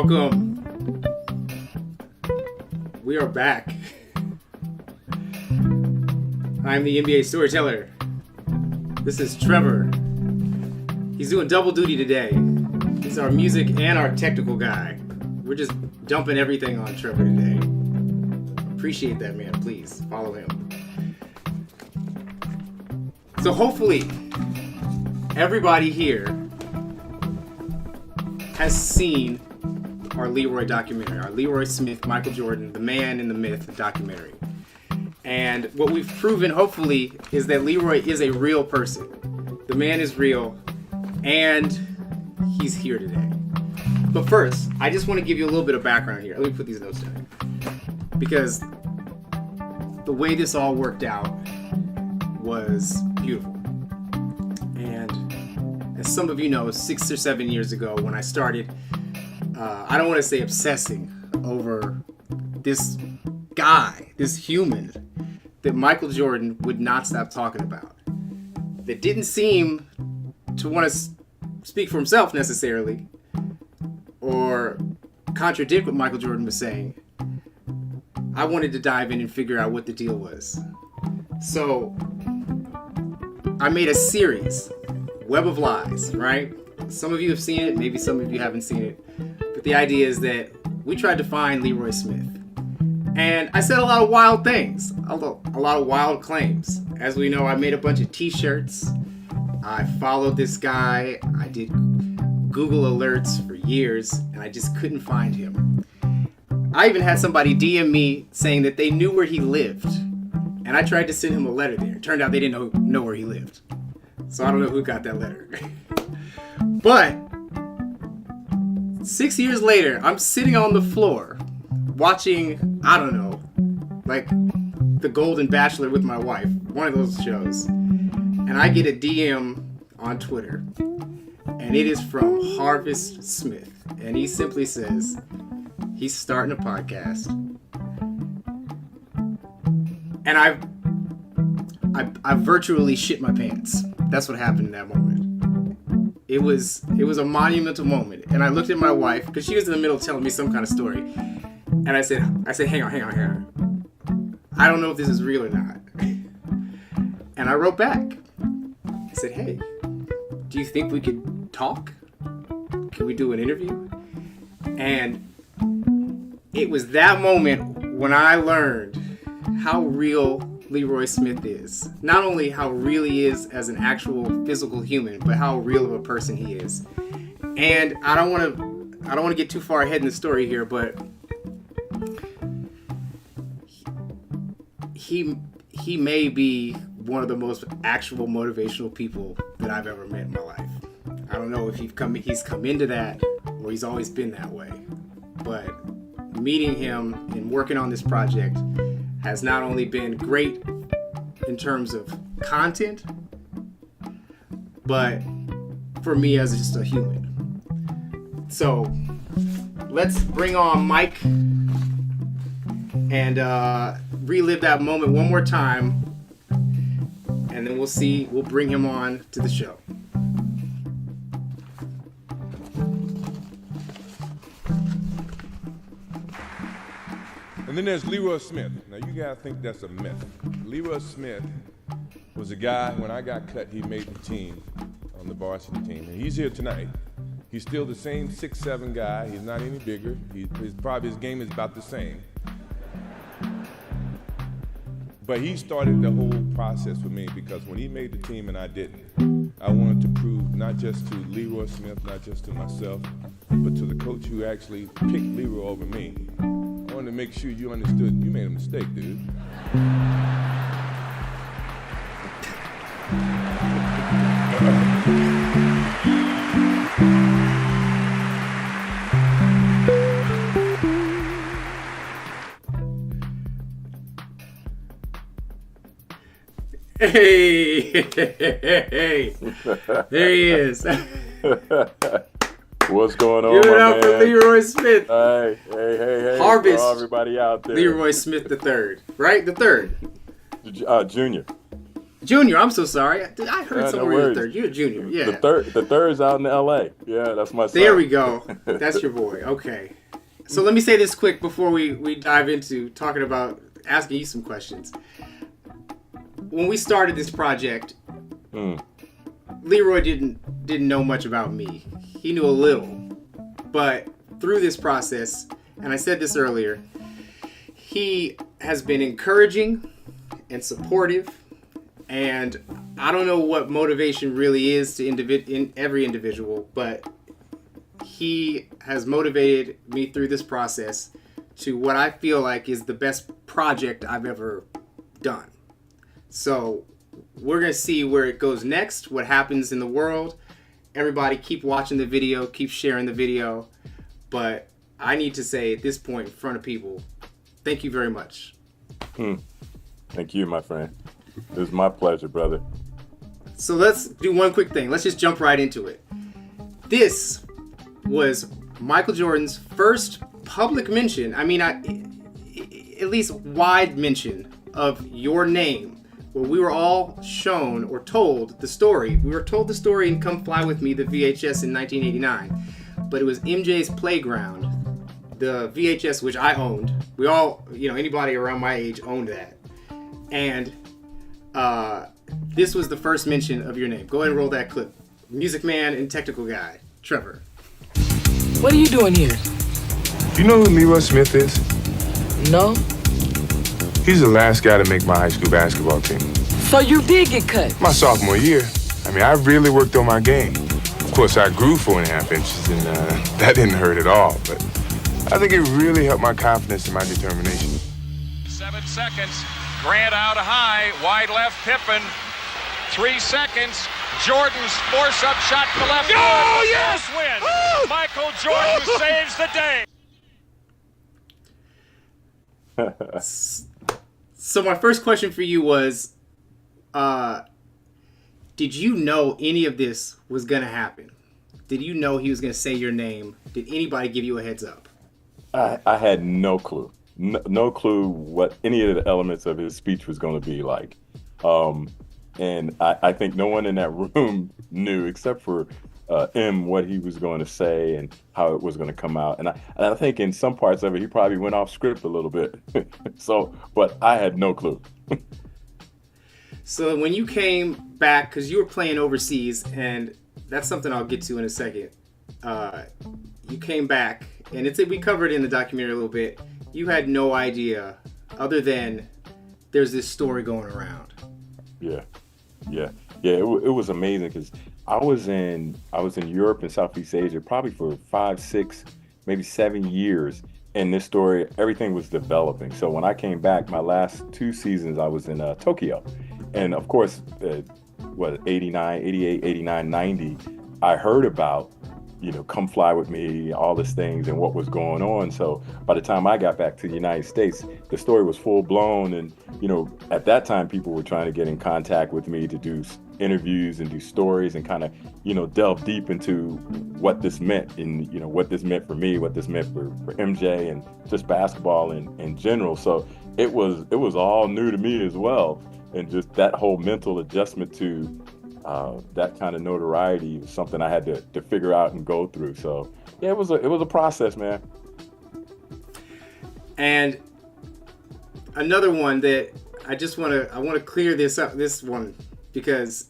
Welcome. We are back. I'm the NBA Storyteller. This is Trevor. He's doing double duty today. He's our music and our technical guy. We're just dumping everything on Trevor today. Appreciate that, man. Please follow him. So hopefully, everybody here has seen our Leroy documentary, our Leroy Smith, Michael Jordan, the man in the myth documentary. And what we've proven, hopefully, is that Leroy is a real person. The man is real, and he's here today. But first, I just want to give you a little bit of background here. Let me put these notes down. Because the way this all worked out was beautiful. And as some of you know, 6 or 7 years ago when I started, I don't want to say obsessing over this guy, this human that Michael Jordan would not stop talking about, that didn't seem to want to speak for himself necessarily or contradict what Michael Jordan was saying. I wanted to dive in and figure out what the deal was. So I made a series, Web of Lies, right? Some of you have seen it, maybe some of you haven't seen it. But the idea is that we tried to find Leroy Smith. And I said a lot of wild things, a lot of wild claims. As we know, I made a bunch of t-shirts. I followed this guy. I did Google alerts for years, and I just couldn't find him. I even had somebody DM me saying that they knew where he lived. And I tried to send him a letter there. It turned out they didn't know where he lived. So I don't know who got that letter. But 6 years later, I'm sitting on the floor watching, I don't know, like The Golden Bachelor with my wife, one of those shows. And I get a DM on Twitter. And it is from Harvest Smith. And he simply says, he's starting a podcast. And I virtually shit my pants. That's what happened in that moment. It was a monumental moment. And I looked at my wife, because she was in the middle of telling me some kind of story. And I said, hang on. I don't know if this is real or not. And I wrote back. I said, hey, do you think we could talk? Can we do an interview? And it was that moment when I learned how real Leroy Smith is. Not only how real he is as an actual physical human, but how real of a person he is. And I don't want to get too far ahead in the story here, but he may be one of the most actual motivational people that I've ever met in my life. I don't know if he's come into that or he's always been that way. But meeting him and working on this project has not only been great in terms of content, but for me as just a human. So let's bring on Mike and relive that moment one more time, and then we'll bring him on to the show. And then there's Leroy Smith. Now you gotta think that's a myth. Leroy Smith was a guy, when I got cut, he made the team, on the varsity team. And he's here tonight. He's still the same 6'7" guy. He's not any bigger. His game is about the same. But he started the whole process with me, because when he made the team and I didn't, I wanted to prove not just to Leroy Smith, not just to myself, but to the coach who actually picked Leroy over me. I wanted to make sure you understood you made a mistake, dude. Hey, there he is. What's going on, Give it my up man? for Leroy Smith. Hey. Harvest. For everybody out there. Leroy Smith the third, right? The third. Junior. Junior, I'm so sorry. I heard No somewhere you're a worries. third. You're a junior, yeah. The third's out in L.A. Yeah, that's my son. There we go. That's your boy. Okay. So let me say this quick before we dive into talking about asking you some questions. When we started this project, Leroy didn't know much about me. He knew a little. But through this process, and I said this earlier, he has been encouraging and supportive. And I don't know what motivation really is to in every individual, but he has motivated me through this process to what I feel like is the best project I've ever done. So we're going to see where it goes next, what happens in the world. Everybody keep watching the video, keep sharing the video. But I need to say at this point in front of people, thank you very much. Thank you, my friend. It was my pleasure, brother. So let's do one quick thing. Let's just jump right into it. This was Michael Jordan's first public mention, at least wide mention of your name, where we were all shown or told the story. We were told the story in Come Fly With Me, the VHS in 1989, but it was MJ's Playground, the VHS which I owned. We all, anybody around my age owned that. And this was the first mention of your name. Go ahead and roll that clip. Music man and technical guy, Trevor. What are you doing here? You know who Leroy Smith is? No. He's the last guy to make my high school basketball team. So you did get cut? My sophomore year. I really worked on my game. Of course, I grew 4.5 inches, and that didn't hurt at all. But I think it really helped my confidence and my determination. 7 seconds. Grant out high. Wide left, Pippen. 3 seconds. Jordan's force-up shot to the left. Oh, yes! Win. Michael Jordan saves the day. So my first question for you was, did you know any of this was going to happen? Did you know he was going to say your name? Did anybody give you a heads up? I had no clue. No clue what any of the elements of his speech was going to be like. And I think no one in that room knew except for M what he was going to say and how it was going to come out. And I think in some parts of it, he probably went off script a little bit. But I had no clue. So when you came back, because you were playing overseas, and that's something I'll get to in a second. You came back, and we covered it in the documentary a little bit. You had no idea, other than there's this story going around. Yeah. It was amazing because I was in Europe and Southeast Asia probably for 5, 6, maybe 7 years, and this story, everything was developing. So when I came back, my last 2 seasons, I was in Tokyo, and of course, 89, 88, 89, 90, I heard about, Come Fly With Me, all these things and what was going on. So by the time I got back to the United States, the story was full blown. And, at that time, people were trying to get in contact with me to do interviews and do stories and kind of, delve deep into what this meant and, what this meant for me, what this meant for MJ and just basketball in general. So it was all new to me as well. And just that whole mental adjustment to that kind of notoriety was something I had to figure out and go through. So yeah, it was a process, man. And another one that I want to clear this up, this one, because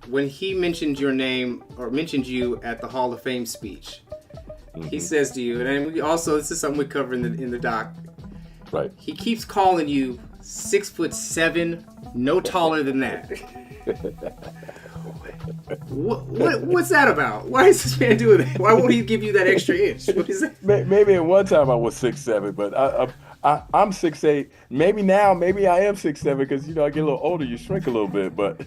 when he mentioned your name or mentioned you at the Hall of Fame speech, he says to you, and we also, this is something we cover in the doc. Right. He keeps calling you 6'7", no taller than that. What's that about? Why is this man doing that? Why won't he give you that extra inch? What is that? Maybe at one time I was 6'7", but I'm 6'8". Maybe now, I am 6'7", because I get a little older, you shrink a little bit. But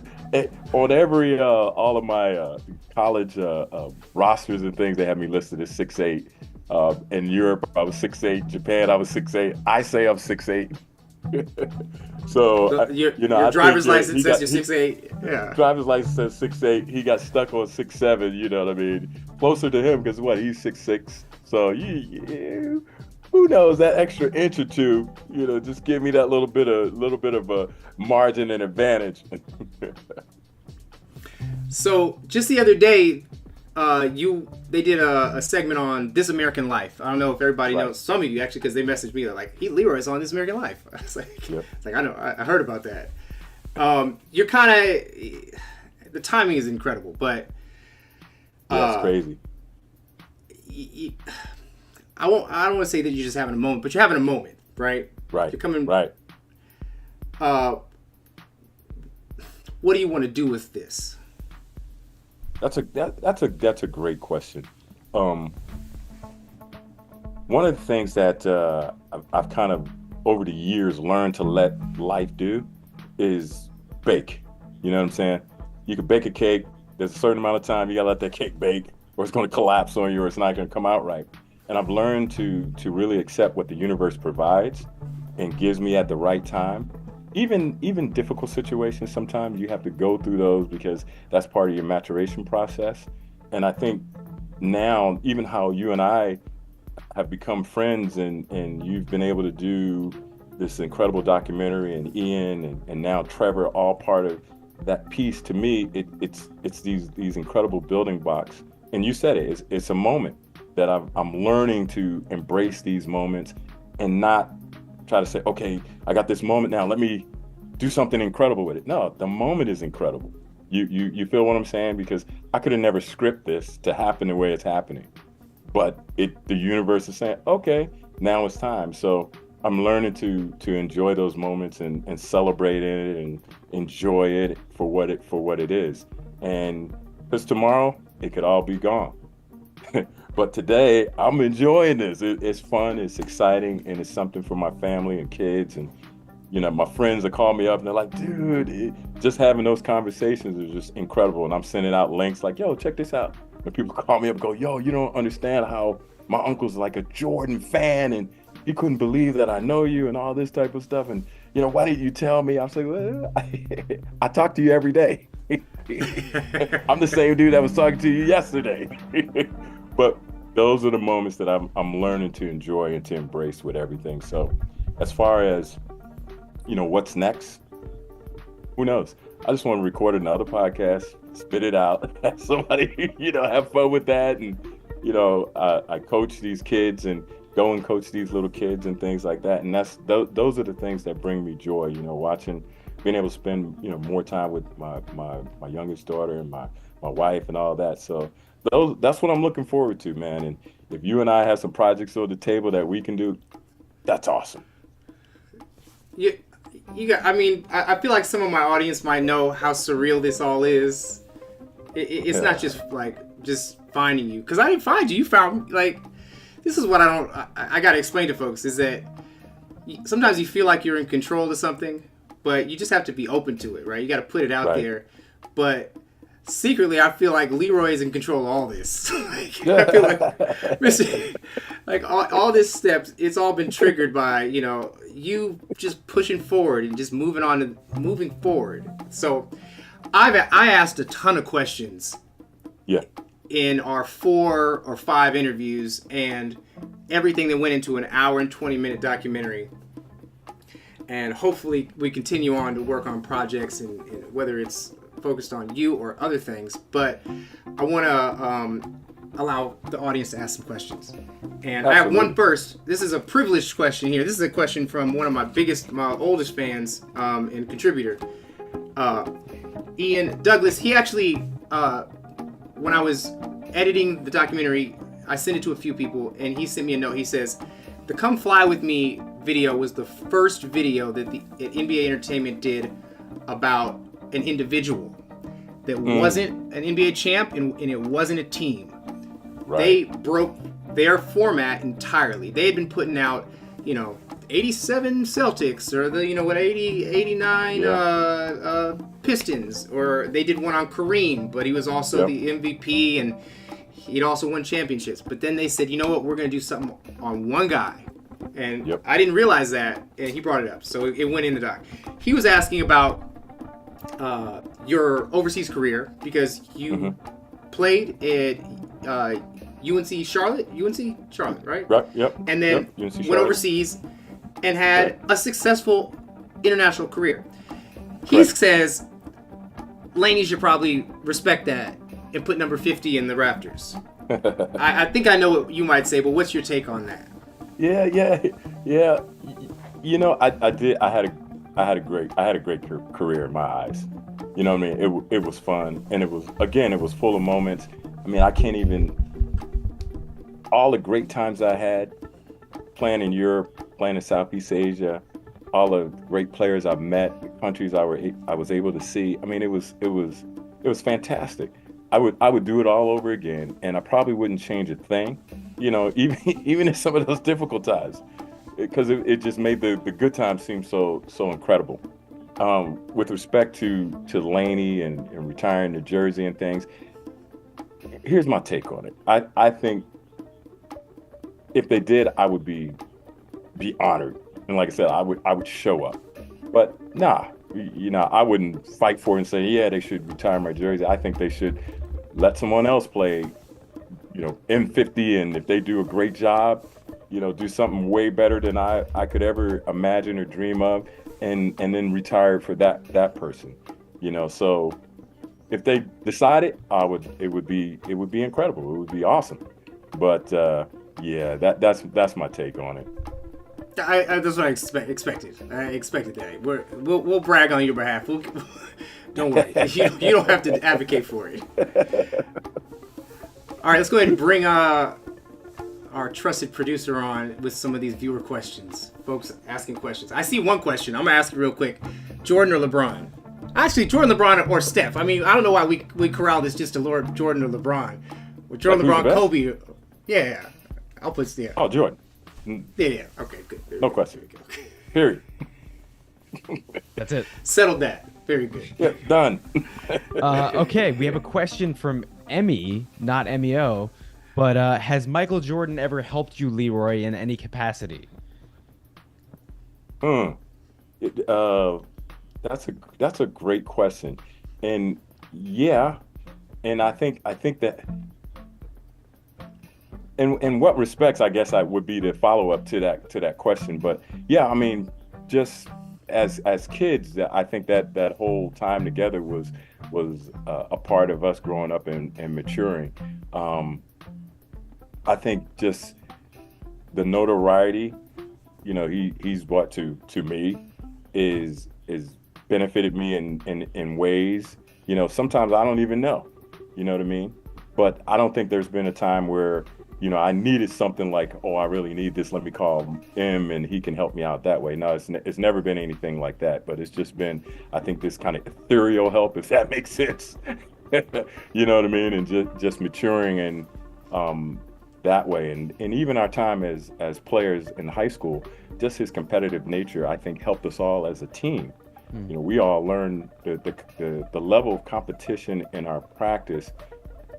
on every all of my college rosters and things, they have me listed as 6'8". In Europe, I was 6'8". Japan, I was 6'8". I say I'm 6'8". So your driver's license says you're 6'8". Yeah. Driver's license says 6'8". He got stuck on 6'7". You know what I mean? Closer to him because he's 6'6". So who knows, that extra inch or two, just give me that little bit of a margin and advantage. So just the other day, they did a segment on This American Life. I don't know if everybody knows. Some of you actually, because they messaged me. They're like, Leroy's on This American Life. I was like, it's like I know, I heard about that. You're kind of, the timing is incredible, but it's crazy. I don't want to say that you're just having a moment, but you're having a moment, right? Right. You're coming. Right. What do you want to do with this? That's a great question. One of the things that I've kind of over the years learned to let life do is bake. You know what I'm saying? You can bake a cake. There's a certain amount of time you gotta let that cake bake, or it's going to collapse on you, or it's not going to come out right. And I've learned to really accept what the universe provides and gives me at the right time. Even difficult situations, sometimes you have to go through those because that's part of your maturation process. And I think now, even how you and I have become friends, and you've been able to do this incredible documentary, and Ian and now Trevor, all part of that piece. To me, it's these incredible building blocks. And you said it, it's a moment that I'm learning to embrace these moments and not try to say, okay, I got this moment now, let me do something incredible with it. No, the moment is incredible. You feel what I'm saying? Because I could have never scripted this to happen the way it's happening. But the universe is saying, okay, now it's time. So I'm learning to enjoy those moments and celebrate it and enjoy it for what it is. And because tomorrow it could all be gone. But today I'm enjoying this. It's fun, it's exciting, and it's something for my family and kids. And my friends that call me up and they're like, dude, just having those conversations is just incredible. And I'm sending out links like, yo, check this out. And people call me up and go, yo, you don't understand how my uncle's like a Jordan fan and he couldn't believe that I know you and all this type of stuff. And, why didn't you tell me? I was like, well, I talk to you every day. I'm the same dude that was talking to you yesterday. But those are the moments that I'm learning to enjoy and to embrace with everything. So as far as, what's next, who knows? I just want to record another podcast, spit it out, have somebody, have fun with that. And, I coach these kids and go and coach these little kids and things like that. And those are the things that bring me joy, watching, being able to spend, more time with my youngest daughter and my wife and all that. So that's what I'm looking forward to, man. And if you and I have some projects on the table that we can do, that's awesome. I feel like some of my audience might know how surreal this all is. It's not just just finding you, because I didn't find you. You found this is what I got to explain to folks is that sometimes you feel like you're in control of something, but you just have to be open to it, right? You got to put it out there. But secretly, I feel like Leroy is in control of all this. I feel like all this steps, it's all been triggered by, you just pushing forward and just moving forward. So I asked a ton of questions. Yeah. In our 4 or 5 interviews and everything that went into an hour and 20-minute documentary. And hopefully we continue on to work on projects and whether it's focused on you or other things. But I want to allow the audience to ask some questions. And absolutely. I have one first. This is a privileged question here. This is a question from one of my oldest fans and contributor, Ian Douglas. He actually, when I was editing the documentary, I sent it to a few people, and he sent me a note. He says, the Come Fly With Me video was the first video that NBA Entertainment did about an individual that wasn't an NBA champ and it wasn't a team. Right. They broke their format entirely. They had been putting out, 87 Celtics or 89 Pistons, or they did one on Kareem, but he was also the MVP and he'd also won championships. But then they said, you know what, we're going to do something on one guy. And I didn't realize that, and he brought it up. So it went in the doc. He was asking about your overseas career because you played at UNC Charlotte, right? Right. Yep. And then Yep, UNC went Charlotte. overseas and had a successful international career. He Correct. says Laney should probably respect that and put number 50 in the rafters. I think I know what you might say, but what's your take on that? Yeah. You know, I had a great career in my eyes. You know what I mean? It was fun, and it was full of moments. I mean, I can't even, all the great times I had playing in Europe, playing in Southeast Asia, all the great players I've met, the countries I was able to see. I mean, it was fantastic. I would do it all over again, and I probably wouldn't change a thing, you know, even in some of those difficult times, because it just made the good times seem so incredible. With respect to Laney and retiring to Jersey and things, here's my take on it. I think if they did, I would be honored, and like I said, I would show up. But nah, you know, I wouldn't fight for it and say, yeah, they should retire my jersey. I think they should let someone else play, you know, M50, and if they do a great job, you know, do something way better than I could ever imagine or dream of, and then retire for that person, you know. So if they decided, it would be incredible. It would be awesome. But yeah, that's my take on it. That's what I expected. I expected that. We'll brag on your behalf. Don't worry. You don't have to advocate for it. All right, let's go ahead and bring our trusted producer on with some of these viewer questions. Folks asking questions. I see one question. I'm going to ask you real quick. Jordan or LeBron? Actually, Jordan, LeBron, or Steph. I mean, I don't know why we corral this just to Jordan or LeBron. Or Jordan, Like, LeBron, Kobe. Yeah. I'll put Steph. Oh, Jordan. Yeah. Okay, good. No question. Period. That's it. Settled that. Very good. Yeah, done. Okay, we have a question from Emmy, not MEO, but has Michael Jordan ever helped you, Leroy, in any capacity? That's a great question, and yeah, and I think that, in what respects, I guess I would be the follow up to that question. But yeah, I mean, just as kids, I think that whole time together was a part of us growing up and maturing. I think just the notoriety, you know, he's brought to me is benefited me in ways, you know, sometimes I don't even know, you know what I mean? But I don't think there's been a time where, you know, I needed something like, oh, I really need this, let me call him and he can help me out that way. No, it's never been anything like that, but it's just been, I think, this kind of ethereal help, if that makes sense. You know what I mean? And just maturing and that way. And even our time as players in high school, just his competitive nature, I think, helped us all as a team. You know, we all learned the level of competition in our practice,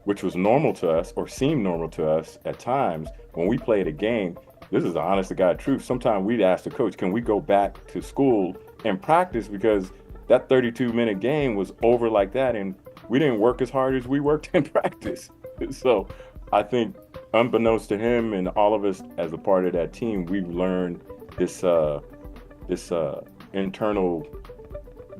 which was normal to us or seemed normal to us at times when we played a game. This is the honest to God truth. Sometimes we'd ask the coach, can we go back to school and practice, because that 32-minute game was over like that and we didn't work as hard as we worked in practice. So I think, unbeknownst to him and all of us as a part of that team, we've learned this internal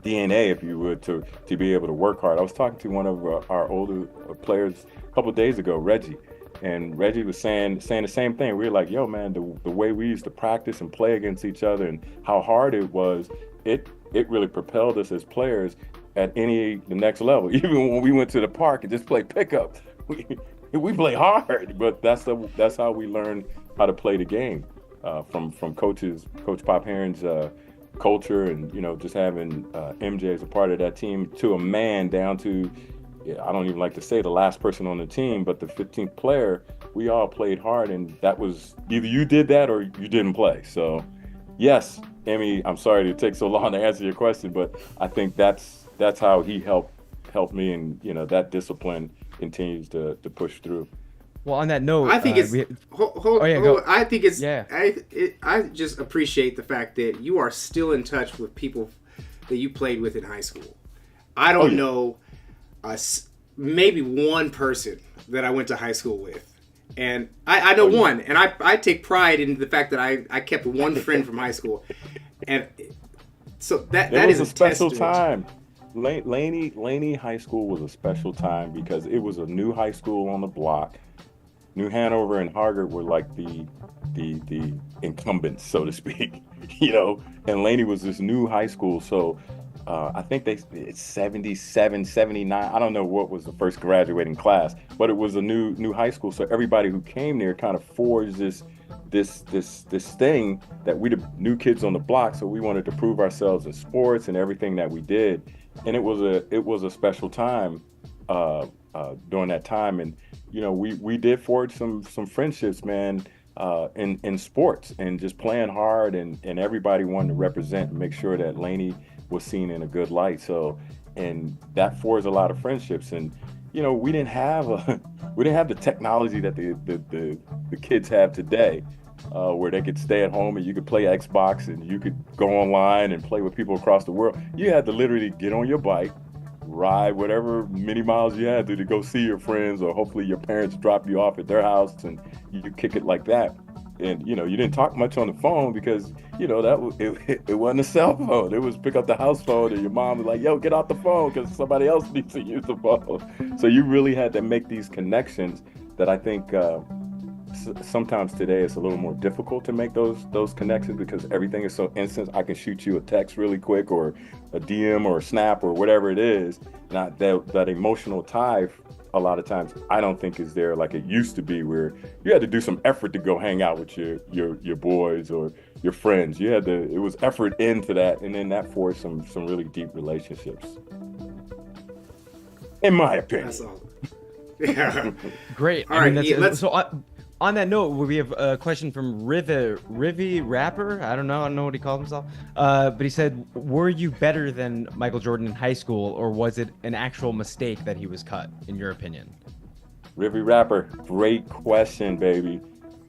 DNA, if you would, to be able to work hard. I was talking to one of our older players a couple of days ago, Reggie, and Reggie was saying the same thing. We were like, yo, man, the way we used to practice and play against each other and how hard it was, it really propelled us as players at the next level. Even when we went to the park and just played pickup, we play hard, but that's how we learned how to play the game, from Coach Pop Heron's culture, and, you know, just having MJ as a part of that team, to a man down to, I don't even like to say the last person on the team, but the 15th player. We all played hard, and that was either you did that or you didn't play. So yes, Emmy, I'm sorry to take so long to answer your question, but I think that's how he helped me, and, you know, that discipline continues to push through. Well, on that note, I think it's. I think it's. Yeah. I just appreciate the fact that you are still in touch with people that you played with in high school. I don't know, maybe one person that I went to high school with And I know one, and I take pride in the fact that I kept one friend from high school, and so that It was is a special testament. time. Laney High School was a special time because it was a new high school on the block. New Hanover and Hargard were like the incumbents, so to speak, and Laney was this new high school. So I think it's 77, 79. I don't know what was the first graduating class, but it was a new high school. So everybody who came there kind of forged this thing that we the new kids on the block. So we wanted to prove ourselves in sports and everything that we did. And it was a special time during that time. And we did forge some friendships, man, in sports and just playing hard, and everybody wanted to represent and make sure that Laney was seen in a good light. So, and that forged a lot of friendships. And we didn't have the technology that the kids have today, where they could stay at home and you could play Xbox and you could go online and play with people across the world. You had to literally get on your bike, ride whatever many miles you had to go see your friends, or hopefully your parents drop you off at their house and you kick it like that. And you didn't talk much on the phone because it wasn't a cell phone. It was pick up the house phone and your mom was like, yo, get off the phone because somebody else needs to use the phone. So you really had to make these connections that I think sometimes today it's a little more difficult to make those connections because everything is so instant. I can shoot you a text really quick, or a DM or a snap or whatever it is. Not that emotional tie, a lot of times I don't think is there like it used to be, where you had to do some effort to go hang out with your boys or your friends. It was effort into that, and then that forged some really deep relationships, in my opinion. That's all. Yeah. Great. All right, let's. So on that note, we have a question from Rivi Rapper. I don't know what he called himself. But he said, were you better than Michael Jordan in high school, or was it an actual mistake that he was cut, in your opinion? Rivi Rapper, great question, baby.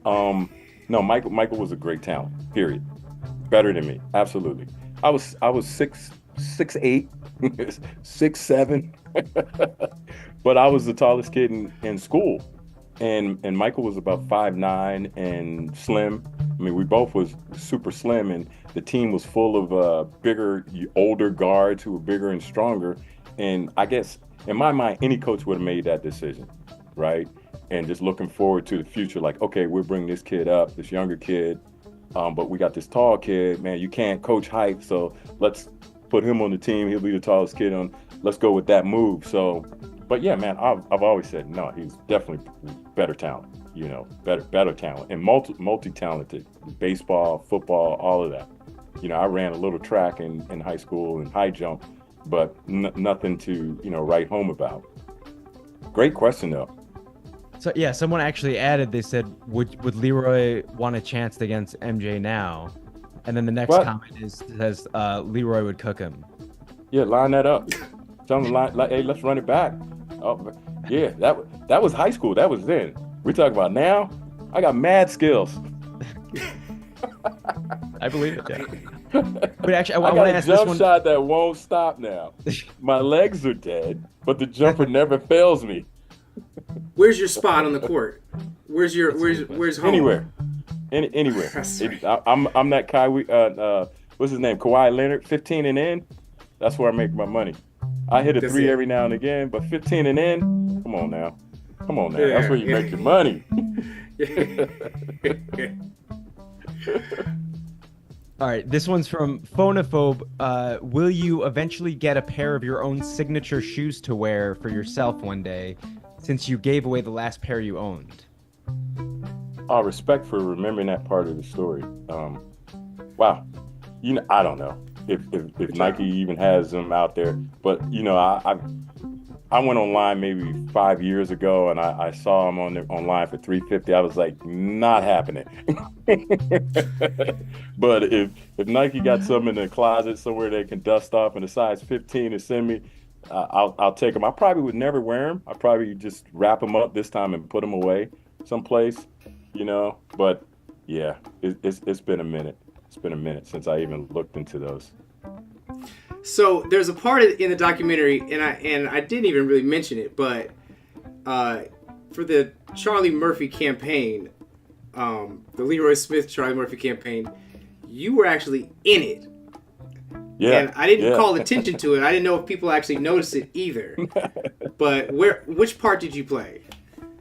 No, Michael was a great talent, period. Better than me, absolutely. I was 6'8", 6'7", but I was the tallest kid in school. And Michael was about 5'9" and slim. I mean, we both was super slim, and the team was full of bigger, older guards who were bigger and stronger. And I guess in my mind, any coach would have made that decision, right? And just looking forward to the future, like, okay, we'll bring this kid up, this younger kid, but we got this tall kid, man. You can't coach height, so let's put him on the team. He'll be the tallest kid on. Let's go with that move. So. But yeah, man, I've always said no. He's definitely better talent, better talent, and multi-talented. Baseball, football, all of that. I ran a little track in high school and high jump, but nothing to write home about. Great question though. So yeah, someone actually added. They said, would Leroy want a chance against MJ now? And then the next comment says Leroy would cook him. Yeah, line that up. Tell him hey, let's run it back. Oh, yeah, that was high school. That was then. We talk about now. I got mad skills. I believe it. Yeah. But actually, I got want to a ask this jump one. shot that won't stop now. My legs are dead, but the jumper never fails me. Where's your spot on the court? Where's home? Anywhere. Anywhere. I'm that Kawhi. What's his name? Kawhi Leonard. 15 and in. That's where I make my money. I hit a three every now and again, but 15 and in, come on now. Yeah, that's where you make your money. All right, this one's from Phonophobe. Will you eventually get a pair of your own signature shoes to wear for yourself one day, since you gave away the last pair you owned? Respect for remembering that part of the story. Wow. I don't know if Nike even has them out there, but I went online maybe 5 years ago and I saw them online for $350. I was like, not happening. But if Nike got some in the closet somewhere they can dust off in a size 15 and send me, I'll take them. I probably would never wear them. I probably just wrap them up this time and put them away someplace, But yeah, it's been a minute. It's been a minute since I even looked into those. So there's a part in the documentary, and I didn't even really mention it, but for the Charlie Murphy campaign, the Leroy Smith Charlie Murphy campaign, you were actually in it. Yeah. And I didn't yeah. call attention to it. I didn't know if people actually noticed it either. But which part did you play?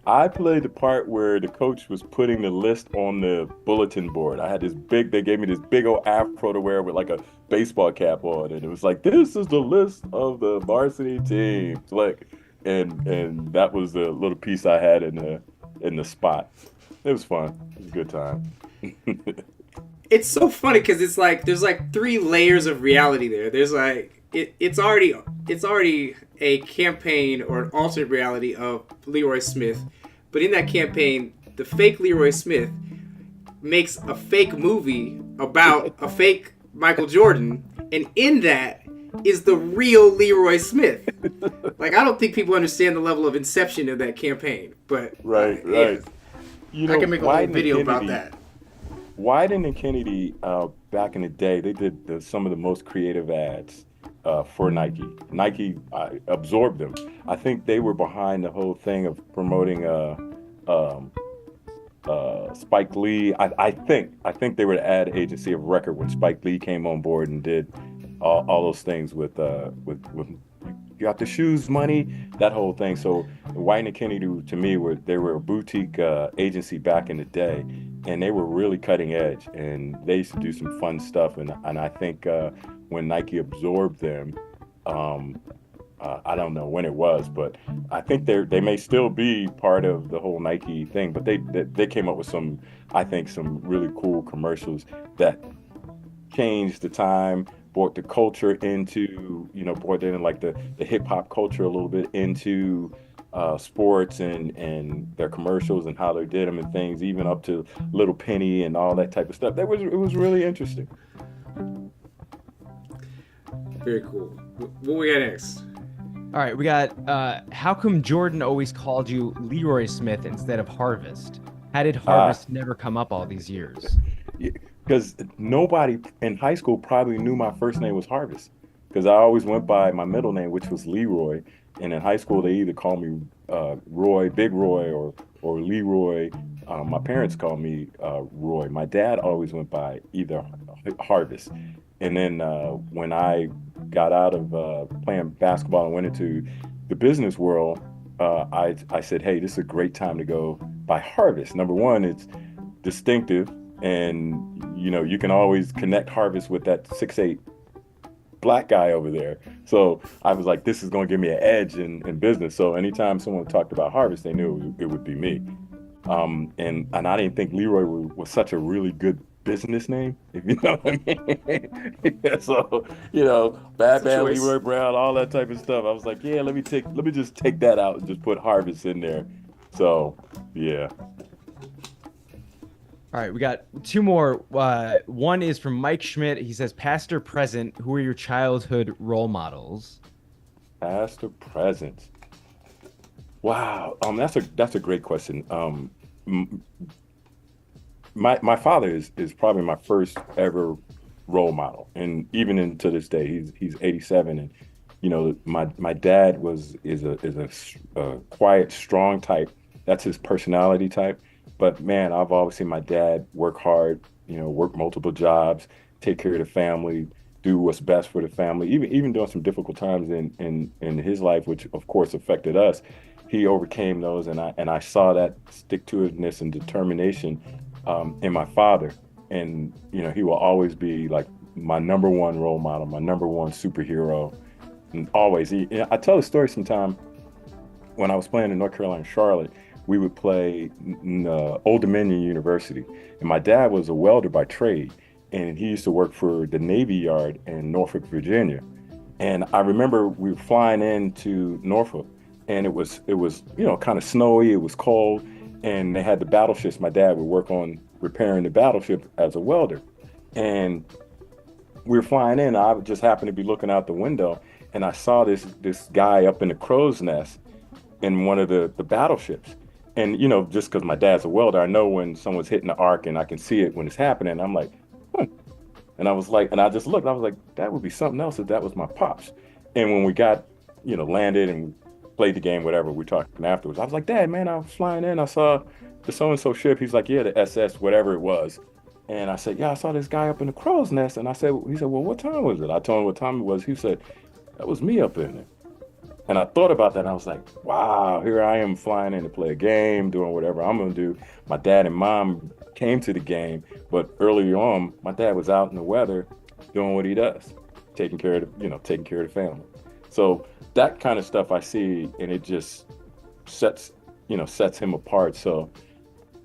I played the part where the coach was putting the list on the bulletin board. I had they gave me this big old afro to wear with like a baseball cap on, and it was like, this is the list of the varsity team. Like, and that was the little piece I had in the spot. It was fun. It was a good time. It's so funny because it's like there's like 3 layers of reality there. There's like it's already a campaign or an alternate reality of Leroy Smith, but in that campaign, the fake Leroy Smith makes a fake movie about a fake Michael Jordan, and in that is the real Leroy Smith. Like, I don't think people understand the level of inception of that campaign, but right. Yeah, You know, I can make a whole Wyden and video about Kennedy- that. Wyden and Kennedy, back in the day, they did some of the most creative ads for Nike. Nike absorbed them. I think they were behind the whole thing of promoting Spike Lee. I think they were the ad agency of record when Spike Lee came on board and did all those things with you got the shoes money, that whole thing. So Wyden and Kennedy, to me, they were a boutique agency back in the day, and they were really cutting edge, and they used to do some fun stuff. And I think when Nike absorbed them, I don't know when it was, but I think they may still be part of the whole Nike thing. But they came up with some really cool commercials that changed the time, brought the culture into, brought in like the hip hop culture a little bit into sports and their commercials and how they did them and things, even up to Little Penny and all that type of stuff. It was really interesting. Very cool. What we got next? All right, we got how come Jordan always called you Leroy Smith instead of Harvest? How did Harvest never come up all these years? Because nobody in high school probably knew my first name was Harvest, because I always went by my middle name, which was Leroy. And in high school, they either called me Roy, Big Roy, or Leroy. My parents called me Roy. My dad always went by either Harvest. And then when I got out of playing basketball and went into the business world, I said, hey, this is a great time to go by Harvest. Number one, it's distinctive, and you can always connect Harvest with that 6'8" black guy over there. So I was like, this is going to give me an edge in business. So anytime someone talked about Harvest, they knew it would be me. And I didn't think Leroy was such a really good business name, if you know what I mean. Yeah, so Bad Leroy Brown, all that type of stuff. I was like, yeah, let me just take that out and just put Harvest in there. So yeah. All right, we got 2 more. One is from Mike Schmidt. He says, past or present, who are your childhood role models? Past or present? Wow, that's a great question. My father is probably my first ever role model, and even into this day, he's 87, and my dad is a quiet, strong type. That's his personality type. But man, I've always seen my dad work hard, work multiple jobs, take care of the family, do what's best for the family. Even during some difficult times in his life, which of course affected us, he overcame those, and I saw that stick-to-itiveness and determination in my father. And he will always be like my number one role model, my number one superhero, and always. I tell a story sometime. When I was playing in North Carolina, Charlotte, we would play in Old Dominion University, and my dad was a welder by trade, and he used to work for the Navy Yard in Norfolk, Virginia. And I remember we were flying into Norfolk, and it was kind of snowy, it was cold, and they had the battleships. My dad would work on repairing the battleship as a welder, and we were flying in. I just happened to be looking out the window, and I saw this guy up in the crow's nest in one of the battleships. And, just because my dad's a welder, I know when someone's hitting the arc, and I can see it when it's happening. I'm like, And I was like, and I just looked, I was like, that would be something else if that was my pops. And when we got, landed and played the game, whatever. We're talking afterwards. I was like, Dad, man, I was flying in. I saw the so-and-so ship. He's like, yeah, the SS, whatever it was. And I said, yeah, I saw this guy up in the crow's nest. And he said, well, what time was it? I told him what time it was. He said, that was me up in there. And I thought about that, and I was like, wow, here I am flying in to play a game, doing whatever I'm going to do. My dad and mom came to the game, but early on, my dad was out in the weather doing what he does, taking care of the family. So that kind of stuff I see, and it just sets him apart. So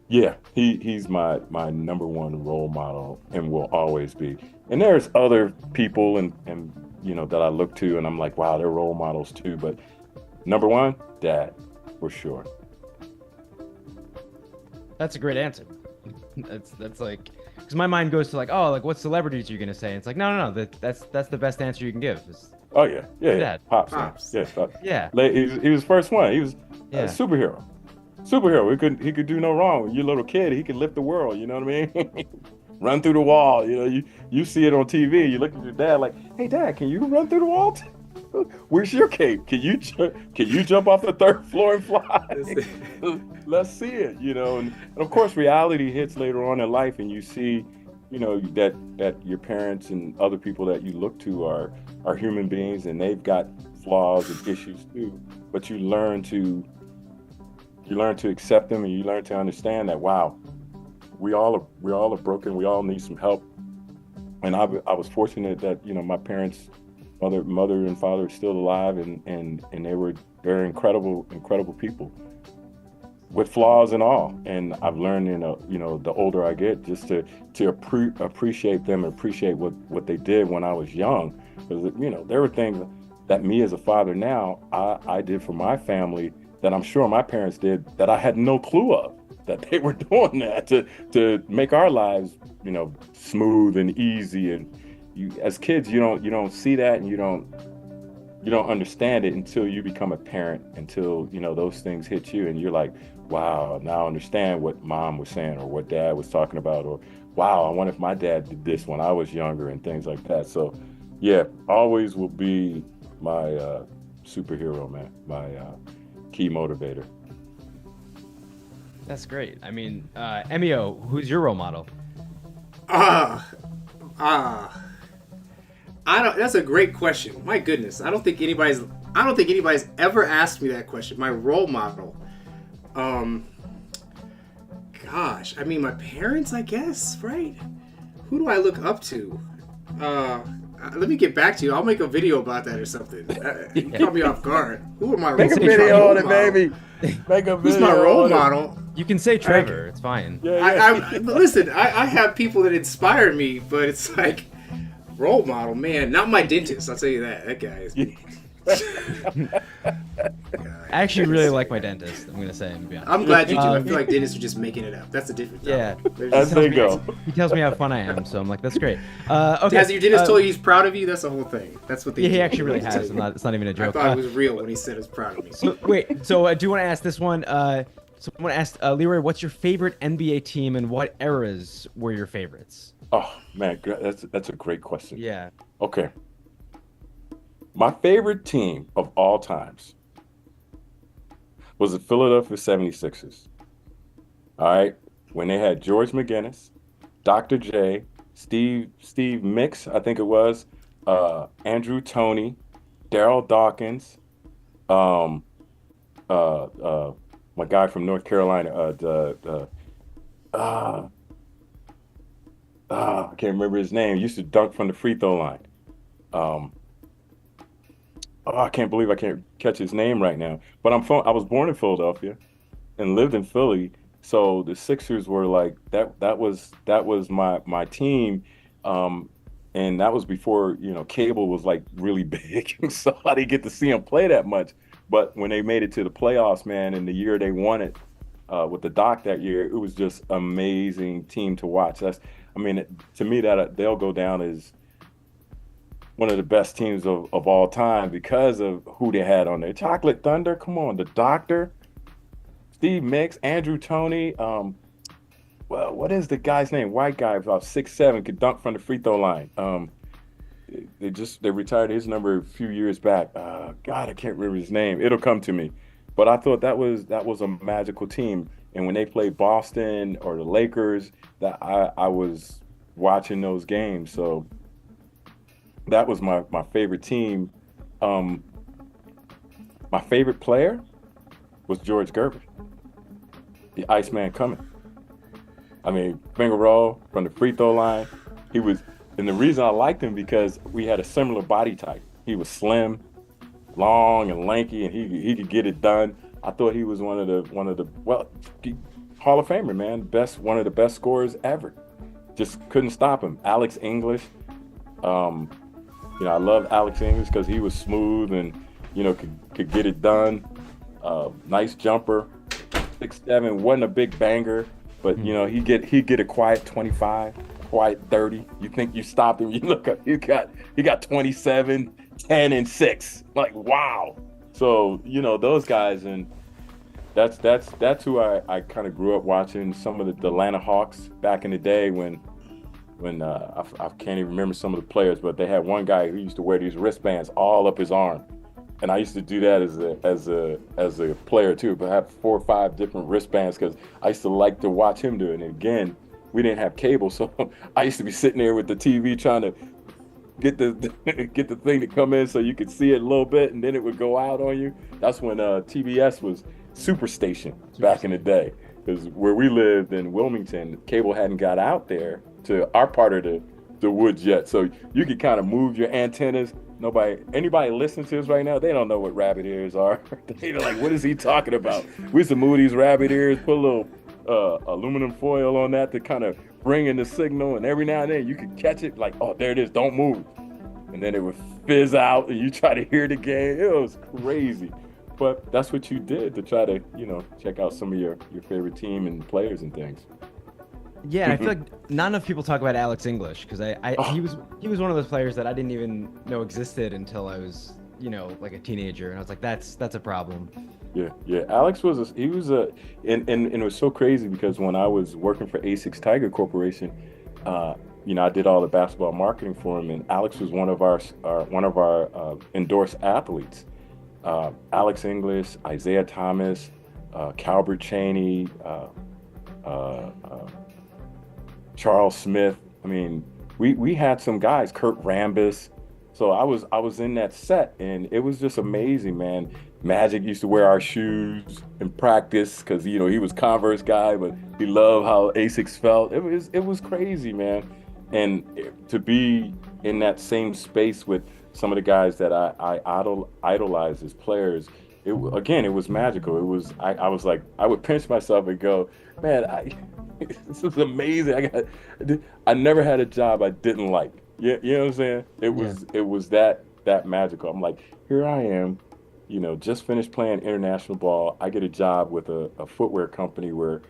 yeah, he's my number one role model and will always be. And there's other people and that I look to, and I'm like, wow, they're role models too. But number one, Dad, for sure. That's a great answer. That's like, because my mind goes to like, oh, like what celebrities are you gonna say? And it's like, no, that's the best answer you can give. Oh yeah. Dad. Pops. Yeah. Yeah. He was first one. He was Yeah. a superhero. He could do no wrong. When you're a little kid, he could lift the world. You know what I mean? Run through the wall. You see it on TV. You look at your dad like, hey, Dad, can you run through the wall? Where's your cape? Can you jump off the third floor and fly? Let's see it. And of course, reality hits later on in life, and you see, that your parents and other people that you look to are human beings, and they've got flaws and issues too. But you learn to accept them, and you learn to understand that, wow, we all are broken. We all need some help. And I was fortunate that my parents, mother and father, are still alive, and they were very incredible people with flaws and all. And I've learned, the older I get, just to appreciate them and appreciate what they did when I was young, because there were things that me as a father now I did for my family that I'm sure my parents did that I had no clue of, that they were doing that to make our lives, smooth and easy. And you, as kids, you don't see that, and you don't understand it until you become a parent, until, those things hit you, and you're like, wow, now I understand what mom was saying or what dad was talking about, or wow, I wonder if my dad did this when I was younger, and things like that. So yeah, always will be my superhero, man, my key motivator. That's great. I mean, Emio, who's your role model? That's a great question. My goodness, I don't think anybody's ever asked me that question. My role model. Gosh, I mean, my parents, I guess, right? Who do I look up to? Let me get back to you. I'll make a video about that or something. You caught me off guard. Who are my Make a video on it, baby. Make a video. Who's my role model? You can say Trevor. It's fine. Listen, I have people that inspire me, but it's like, role model, man. Not my dentist, I'll tell you that. That guy is... I actually really like my dentist, I'm going to say. I'm glad you do. I feel like dentists are just making it up. That's a different topic. Yeah. As they go. He tells me how fun I am, so I'm like, that's great. Okay. Has your dentist told you he's proud of you? That's the whole thing. That's what they he actually really has. It's not even a joke. I thought it was real when he said he was proud of me. So I do want to ask this one. Someone asked, Leroy, what's your favorite NBA team, and what eras were your favorites? Oh, man, that's a great question. Yeah. Okay. My favorite team of all times was the Philadelphia 76ers. All right. When they had George McGinnis, Dr. J, Steve Mix, I think it was, Andrew Toney, Daryl Dawkins, my guy from North Carolina, I can't remember his name. He used to dunk from the free throw line. I can't believe I can't catch his name right now. But I was born in Philadelphia and lived in Philly. So the Sixers were like that was my team. And that was before, cable was like really big. So I didn't get to see them play that much. But when they made it to the playoffs, man, and the year they won it with the Doc that year, it was just amazing team to watch. To me, that they'll go down as one of the best teams of all time because of who they had on there. Chocolate Thunder, come on, the Doctor, Steve Mix, Andrew Toney. Well, what is the guy's name? White guy, about 6'7", could dunk from the free throw line. they retired his number a few years back. God, I can't remember his name. It'll come to me. But I thought that was a magical team. And when they played Boston or the Lakers, that I was watching those games. So that was my favorite team. My favorite player was George Gervin, the Iceman coming. I mean, finger roll from the free throw line. And the reason I liked him because we had a similar body type. He was slim, long and lanky, and he could get it done. I thought he was one of the Hall of Famer, man, one of the best scorers ever. Just couldn't stop him. Alex English, I love Alex English because he was smooth and could get it done. Nice jumper, 6'7", wasn't a big banger, but he get a quiet 25, quiet 30. You think you stopped him? You look up, he got 27, 10, and 6. Like wow. So those guys, and that's who I kind of grew up watching. Some of the Atlanta Hawks back in the day when I can't even remember some of the players, but they had one guy who used to wear these wristbands all up his arm, and I used to do that as a player too. But I have 4 or 5 different wristbands because I used to like to watch him do it. And again, we didn't have cable, so I used to be sitting there with the TV trying to get the thing to come in so you could see it a little bit, and then it would go out on you. That's when TBS was Superstation back in the day, because where we lived in Wilmington, cable hadn't got out there to our part of the woods yet, so you could kind of move your antennas. Anybody listening to us right now, they don't know what rabbit ears are. They're like, what is he talking about? We used to move these rabbit ears, put a little aluminum foil on that to kind of bring in the signal, and every now and then you could catch it like, oh, there it is, don't move. And then it would fizz out and you try to hear the game. It was crazy. But that's what you did to try to, check out some of your favorite team and players and things. Yeah, and I feel like not enough people talk about Alex English because he was one of those players that I didn't even know existed until I was, like a teenager, and I was like, that's a problem. Yeah. Alex and it was so crazy because when I was working for A6 Tiger Corporation, I did all the basketball marketing for him, and Alex was one of our endorsed athletes. Alex English, Isaiah Thomas, Calbert Chaney, Charles Smith. I mean, we had some guys, Kurt Rambis. So I was in that set, and it was just amazing, man. Magic used to wear our shoes in practice because he was Converse guy, but he loved how Asics felt. It was crazy, man. And to be in that same space with some of the guys that I idolized as players, it was magical. I was like, I would pinch myself and go, man, this is amazing. I never had a job I didn't like. You know what I'm saying? It was that magical. I'm like, here I am, just finished playing international ball. I get a job with a footwear company where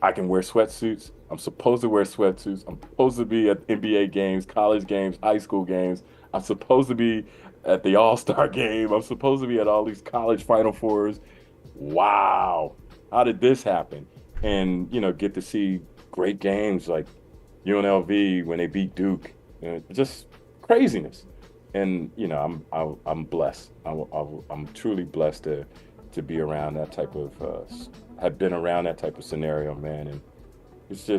I can wear sweatsuits. I'm supposed to wear sweatsuits. I'm supposed to be at NBA games, college games, high school games. I'm supposed to be at the All-Star game. I'm supposed to be at all these college Final Fours. Wow. How did this happen? And, get to see great games like UNLV when they beat Duke. Just craziness. And, I'm blessed. I'm truly blessed to be around that type of, have been around that type of scenario, man. And it's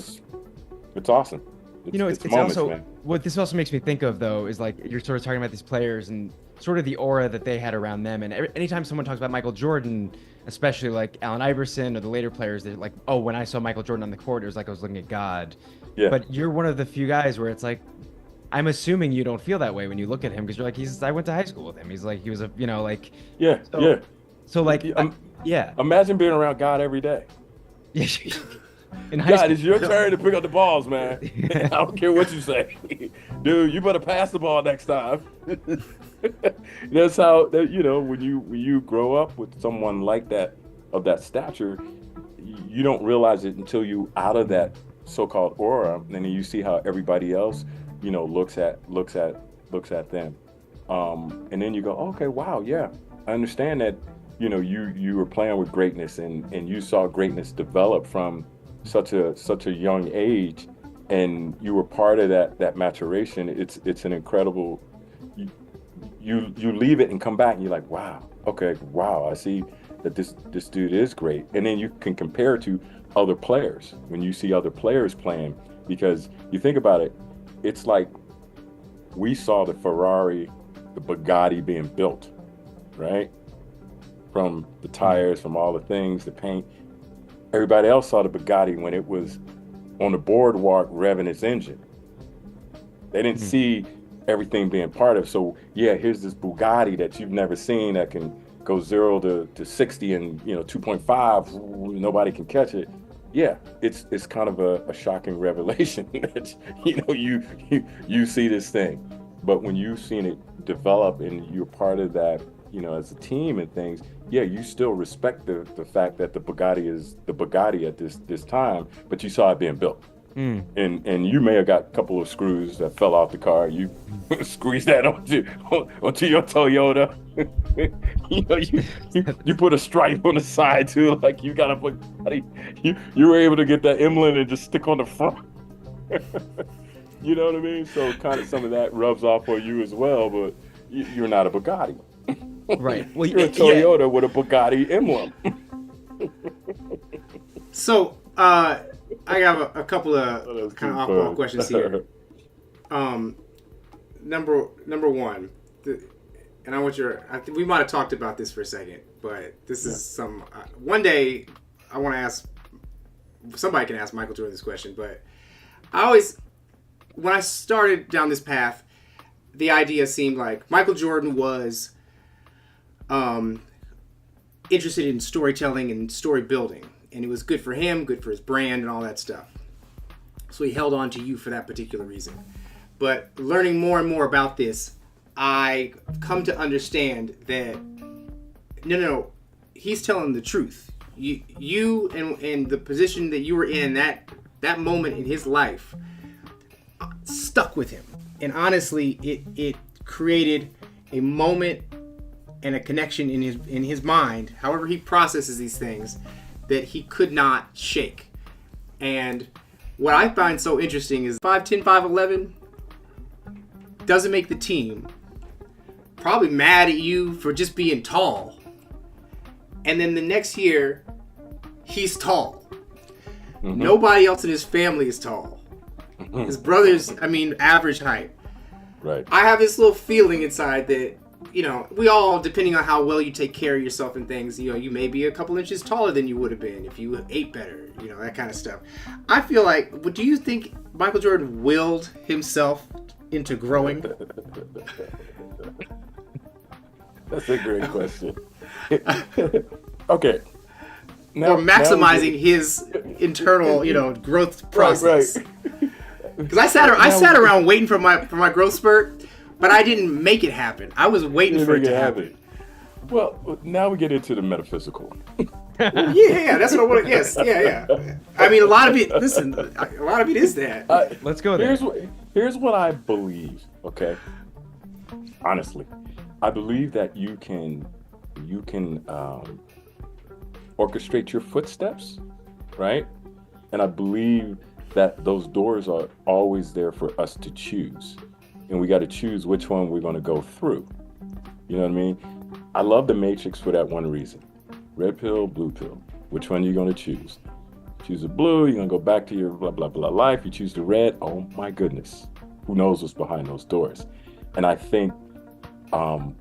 awesome. It's moments, also, man. what this also makes me think of, though, is like you're sort of talking about these players and sort of the aura that they had around them. And anytime someone talks about Michael Jordan, especially like Allen Iverson or the later players, they're like, oh, when I saw Michael Jordan on the court, it was like I was looking at God. Yeah. But you're one of the few guys where it's like, I'm assuming you don't feel that way when you look at him because you're like, I went to high school with him. He's like, he was Yeah. So like, yeah. Imagine being around God every day. Yeah. In high God, school. it's your turn to pick up the balls, man. I don't care what you say. Dude, you better pass the ball next time. That's how, when you grow up with someone like that, of that stature, you don't realize it until you out of that so-called aura, and then you see how everybody else, looks at them. And then you go, okay, wow, yeah, I understand that, you were playing with greatness and you saw greatness develop from such a young age, and you were part of that maturation. It's an incredible. You leave it and come back and you're like, wow, okay, wow, I see that this dude is great. And then you can compare it to other players when you see other players playing, because you think about it, it's like we saw the Ferrari, the Bugatti being built, right? From the tires, from all the things, the paint. Everybody else saw the Bugatti when it was on the boardwalk revving its engine. They didn't see everything being part of. So yeah, here's this Bugatti that you've never seen that can go 0 to 60 in 2.5. Nobody can catch it. Yeah, it's kind of a shocking revelation that you see this thing. But when you've seen it develop and you're part of that, as a team and things, yeah, you still respect the fact that the Bugatti is the Bugatti at this time, but you saw it being built. And you may have got a couple of screws that fell off the car. You squeeze that onto your Toyota. you put a stripe on the side too, like you got a Bugatti. You were able to get that emblem and just stick on the front. You know what I mean? So kind of some of that rubs off on you as well, but you're not a Bugatti. Right. Well, you're a Toyota with a Bugatti emblem. So, I have a couple of kind of oddball questions here. Number one, and I want I think we might have talked about this for a second, but this is one day I want to ask, somebody can ask Michael Jordan this question, but when I started down this path, the idea seemed like Michael Jordan was interested in storytelling and story building. And it was good for him, good for his brand and all that stuff. So he held on to you for that particular reason. But learning more and more about this, I come to understand that, no, he's telling the truth. You and the position that you were in, that moment in his life, stuck with him. And honestly, it created a moment and a connection in his mind, however he processes these things, that he could not shake. And what I find so interesting is 5'10", 5'11", doesn't make the team, probably mad at you for just being tall. And then the next year, he's tall. Mm-hmm. Nobody else in his family is tall. Mm-hmm. His brother's, average height. Right. I have this little feeling inside that, we all, depending on how well you take care of yourself and things, you may be a couple inches taller than you would have been if you ate better, that kind of stuff. I feel like, do you think Michael Jordan willed himself into growing? That's a great question. Okay. Or maximizing his internal, growth process. Right. Because I sat around waiting for my growth spurt. But I didn't make it happen. I was waiting for it to happen. Well, now we get into the metaphysical. Yeah, that's what I want to. Yes, yeah. A lot of it. Listen, a lot of it is that. Let's go there. Here's what I believe. Okay, honestly, I believe that you can orchestrate your footsteps, right? And I believe that those doors are always there for us to choose. And we got to choose which one we're going to go through. You know what I mean? I love the Matrix for that one reason. Red pill, blue pill. Which one are you going to choose? Choose the blue, you're going to go back to your blah, blah, blah life. You choose the red, oh my goodness. Who knows what's behind those doors? And I think all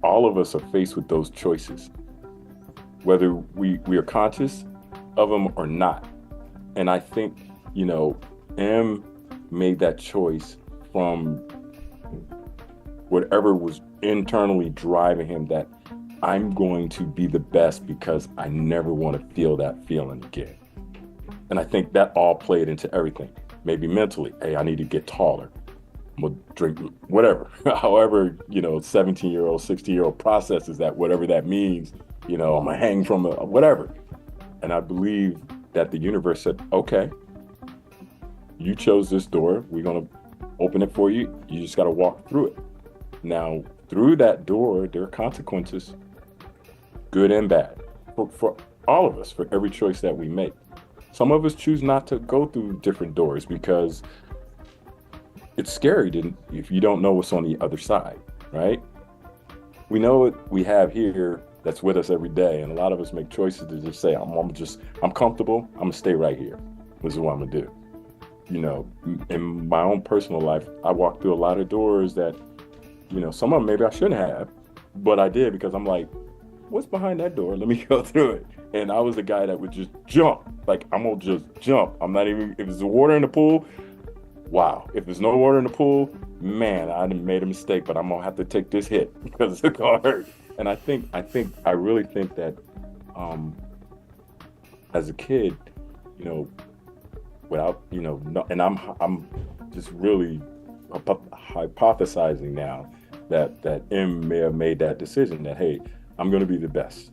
of us are faced with those choices, whether we are conscious of them or not. And I think, M made that choice from whatever was internally driving him, that I'm going to be the best because I never want to feel that feeling again. And I think that all played into everything. Maybe mentally, hey, I need to get taller. I'm going to drink whatever. However, 17-year-old, 16-year-old processes that, whatever that means, I'm going to hang from whatever. And I believe that the universe said, okay, you chose this door. We're going to open it for you. You just got to walk through it. Now, through that door, there are consequences, good and bad, for all of us, for every choice that we make. Some of us choose not to go through different doors because it's scary if you don't know what's on the other side, right? We know what we have here that's with us every day, and a lot of us make choices to just say, I'm comfortable, I'm gonna stay right here. This is what I'm gonna do. You know, in my own personal life, I walked through a lot of doors that, you know, some of them maybe I shouldn't have, but I did because I'm like, what's behind that door? Let me go through it. And I was the guy that would just jump. Like, I'm gonna just jump. I'm not even, if there's water in the pool, wow. If there's no water in the pool, man, I made a mistake, but I'm gonna have to take this hit because it's gonna hurt. And I really think that as a kid, you know, without, you know, and I'm just really hypothesizing now that M may have made that decision that, hey, I'm going to be the best,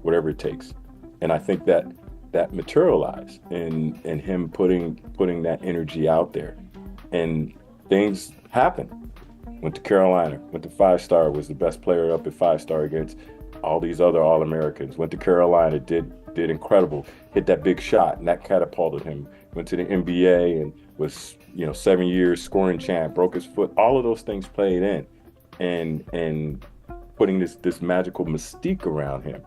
whatever it takes. And I think that materialized in him putting that energy out there, and things happen. Went to Carolina, went to 5-star, was the best player up at 5-star against all these other All-Americans. Went to Carolina, did incredible, hit that big shot, and that catapulted him. Went to the NBA and was, you know, 7 years scoring champ, broke his foot. All of those things played in, and putting this magical mystique around him,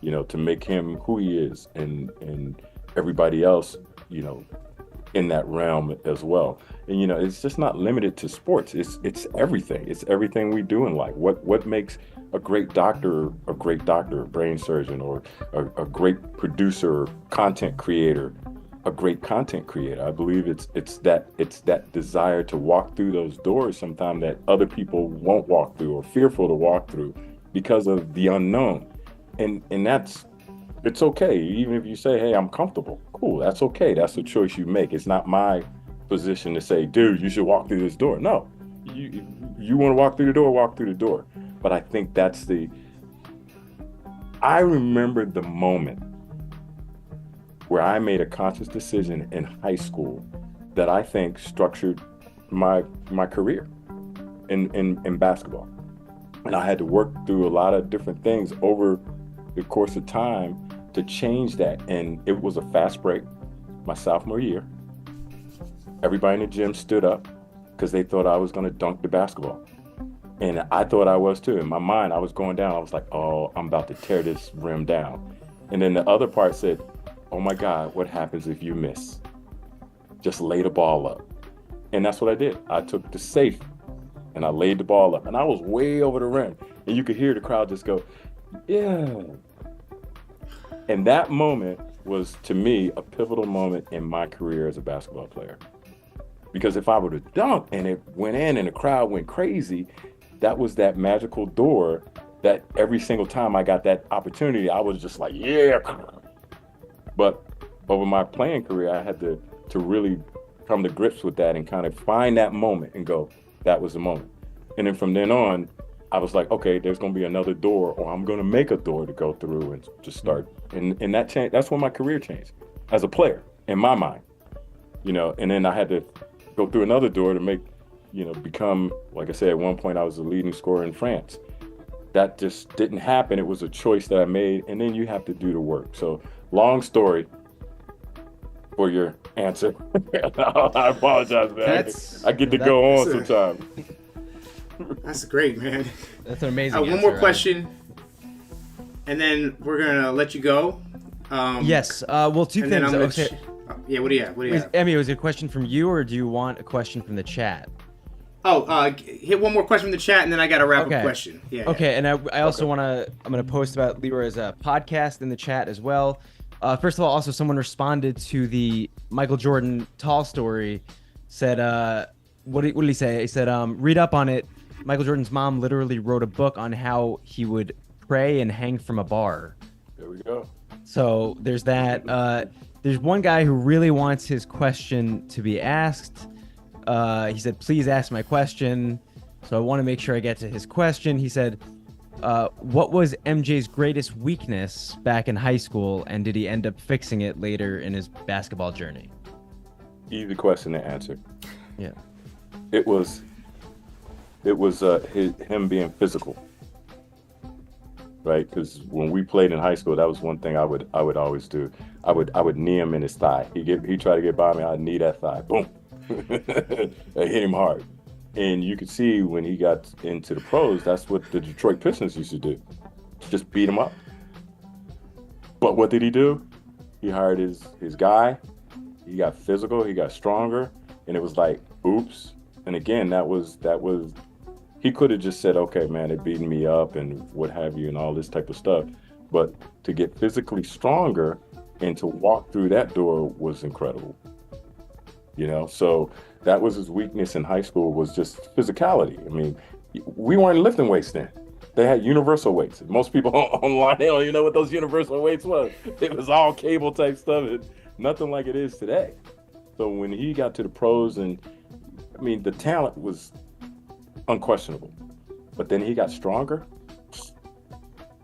you know, to make him who he is, and everybody else, you know, in that realm as well. And, you know, it's just not limited to sports. It's everything. It's everything we do in life. What makes a great doctor, a brain surgeon, or a great producer, content creator, a great content creator. I believe it's that desire to walk through those doors sometimes that other people won't walk through, or fearful to walk through because of the unknown. And it's okay. Even if you say, hey, I'm comfortable, cool, that's okay. That's a choice you make. It's not my position to say, dude, you should walk through this door. No, you want to walk through the door, walk through the door. But I think I remember the moment where I made a conscious decision in high school that I think structured my career in basketball. And I had to work through a lot of different things over the course of time to change that. And it was a fast break my sophomore year. Everybody in the gym stood up because they thought I was going to dunk the basketball. And I thought I was too. In my mind, I was going down. I was like, oh, I'm about to tear this rim down. And then the other part said, oh my God, what happens if you miss? Just lay the ball up. And that's what I did. I took the safe and I laid the ball up, and I was way over the rim. And you could hear the crowd just go, yeah. And that moment was, to me, a pivotal moment in my career as a basketball player. Because if I would have dunked and it went in and the crowd went crazy, that was that magical door that every single time I got that opportunity, I was just like, yeah. But over my playing career, I had to really come to grips with that and kind of find that moment and go, that was the moment. And then from then on, I was like, okay, there's going to be another door, or I'm going to make a door to go through and just start. And that changed. That's when my career changed as a player in my mind, you know. And then I had to go through another door to make, you know, become, like I said, at one point I was the leading scorer in France. That just didn't happen. It was a choice that I made, and then you have to do the work. So long story for your answer. I apologize, man. I get to go on sometimes. That's great, man. That's an amazing answer. One more question, and then we're going to let you go. Yes. Well, two things. Okay. Yeah, what do you have? Emmy, was it a question from you, or do you want a question from the chat? Oh, hit one more question from the chat, and then I got a wrap-up question. Yeah. Okay, and I also want to, I'm going to post about Leroy's podcast in the chat as well. First of all, also someone responded to the Michael Jordan tall story, said, what did he say? He said, read up on it. Michael Jordan's mom literally wrote a book on how he would pray and hang from a bar. There we go. So there's that. There's one guy who really wants his question to be asked. He said, please ask my question. So I want to make sure I get to his question. He said, what was MJ's greatest weakness back in high school, and did he end up fixing it later in his basketball journey? Easy question to answer. Yeah. It was him being physical, right? Because when we played in high school, that was one thing I would always do. I would knee him in his thigh. He tried to get by me, I'd knee that thigh. Boom. I hit him hard. And you could see when he got into the pros, that's what the Detroit Pistons used to do. Just beat him up. But what did he do? He hired his guy. He got physical, he got stronger, and it was like, oops. And again, that was he could have just said, okay, man, they're beating me up and what have you and all this type of stuff. But to get physically stronger and to walk through that door was incredible. So that was his weakness in high school, was just physicality. I mean, we weren't lifting weights then. They had universal weights. Most people online, they don't even know what those universal weights was. It was all cable type stuff. Nothing like it is today. So when he got to the pros, and I mean, the talent was unquestionable, but then he got stronger.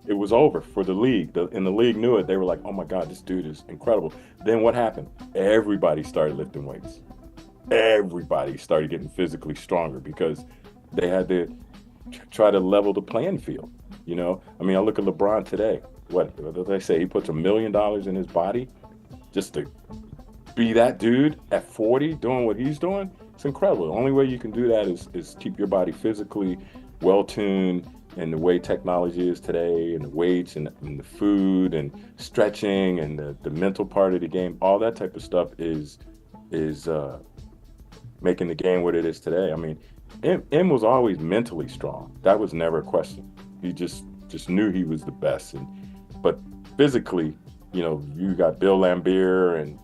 It was over for the league. And the league knew it. They were like, oh my God, this dude is incredible. Then what happened? Everybody started lifting weights. Everybody started getting physically stronger because they had to try to level the playing field. I mean, I look at LeBron today. What do they say? He puts $1 million in his body just to be that dude at 40 doing what he's doing. It's incredible. The only way you can do that is keep your body physically well-tuned, and the way technology is today, and the weights and the food and stretching and the mental part of the game, all that type of stuff is making the game what it is today. I mean, M was always mentally strong. That was never a question. He just knew he was the best. But physically, you got Bill Laimbeer and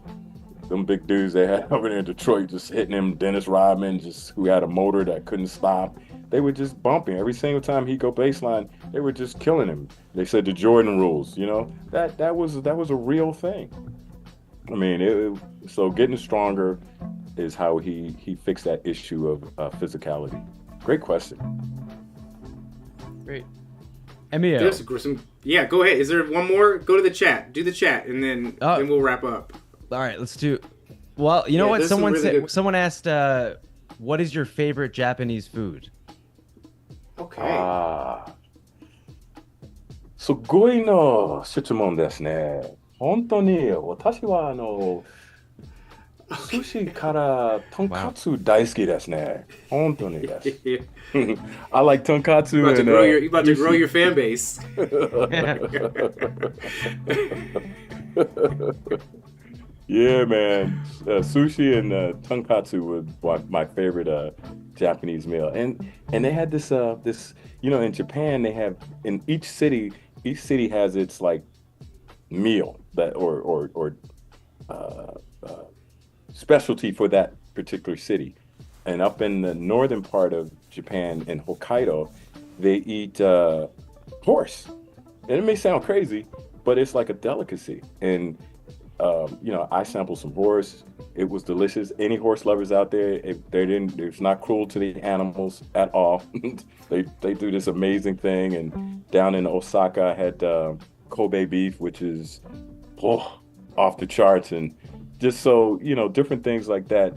them big dudes they had over there in Detroit just hitting him, Dennis Rodman, who had a motor that couldn't stop. They were just bumping. Every single time he'd go baseline, they were just killing him. They said the Jordan rules, that was a real thing. I mean, so getting stronger is how he fixed that issue of physicality. Great question. Great. Emilio. Yeah, go ahead. Is there one more? Go to the chat. Do the chat, and then we'll wrap up. All right, let's do. Well, you know what? Someone asked, "What is your favorite Japanese food?" Okay. すごいの質問ですね。本当に私は寿司からとんかつ大好きですね。本当にです。I like tonkatsu. You about to grow your fan base. Yeah, man. Sushi and tonkatsu was my favorite Japanese meal. And they had this in Japan they have, in each city has its like meal that or specialty for that particular city. And up in the northern part of Japan, in Hokkaido, they eat horse. And it may sound crazy, but it's like a delicacy. And I sampled some horse. It was delicious. Any horse lovers out there, it's not cruel to the animals at all. They do this amazing thing. And down in Osaka, I had Kobe beef, which is off the charts. And just so, different things like that,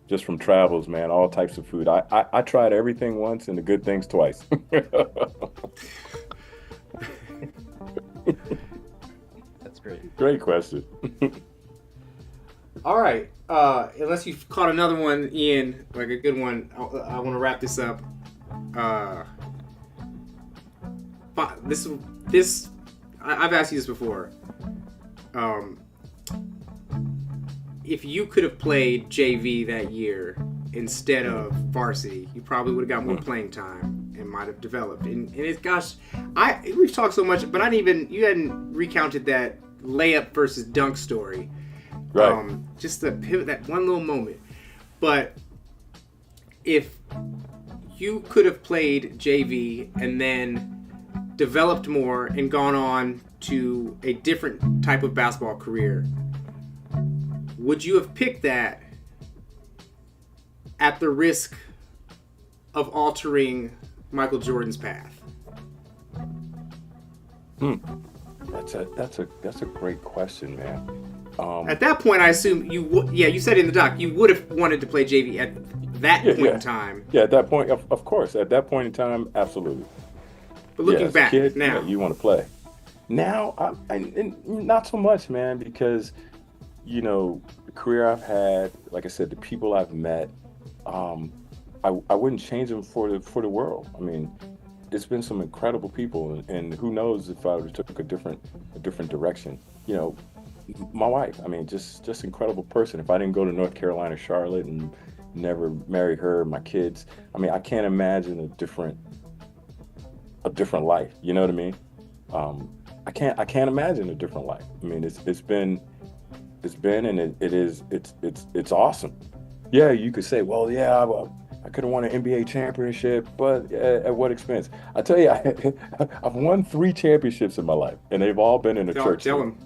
just from travels, man, all types of food. I tried everything once and the good things twice. That's great. Great question. All right. Unless you've caught another one, Ian, like a good one, I want to wrap this up. I've asked you this before. If you could have played JV that year instead of varsity, you probably would have got more playing time and might have developed. And it's, gosh, we've talked so much, but you hadn't recounted that layup versus dunk story. Right. Just the pivot, that one little moment. But if you could have played JV and then developed more and gone on to a different type of basketball career, would you have picked that at the risk of altering Michael Jordan's path? That's a great question, man. At that point, I assume you would. Yeah, you said in the doc you would have wanted to play JV at that point in time. Yeah, at that point, of course. At that point in time, absolutely. But looking as a back kid, now, yeah, you want to play. Now, not so much, man, because the career I've had, like I said, the people I've met, um, I wouldn't change them for the world. I mean, it's been some incredible people, and who knows if I would have took a different direction. My wife, I mean, just incredible person. If I didn't go to North Carolina, Charlotte, and never marry her, my kids, I mean, I can't imagine a different life. You know what I mean? I can't imagine a different life. I mean, it's been and it's awesome. Yeah, you could say, well, yeah, I could have won an NBA championship, but at what expense? I tell you, I've won 3 championships in my life, and they've all been in a church. Tell him.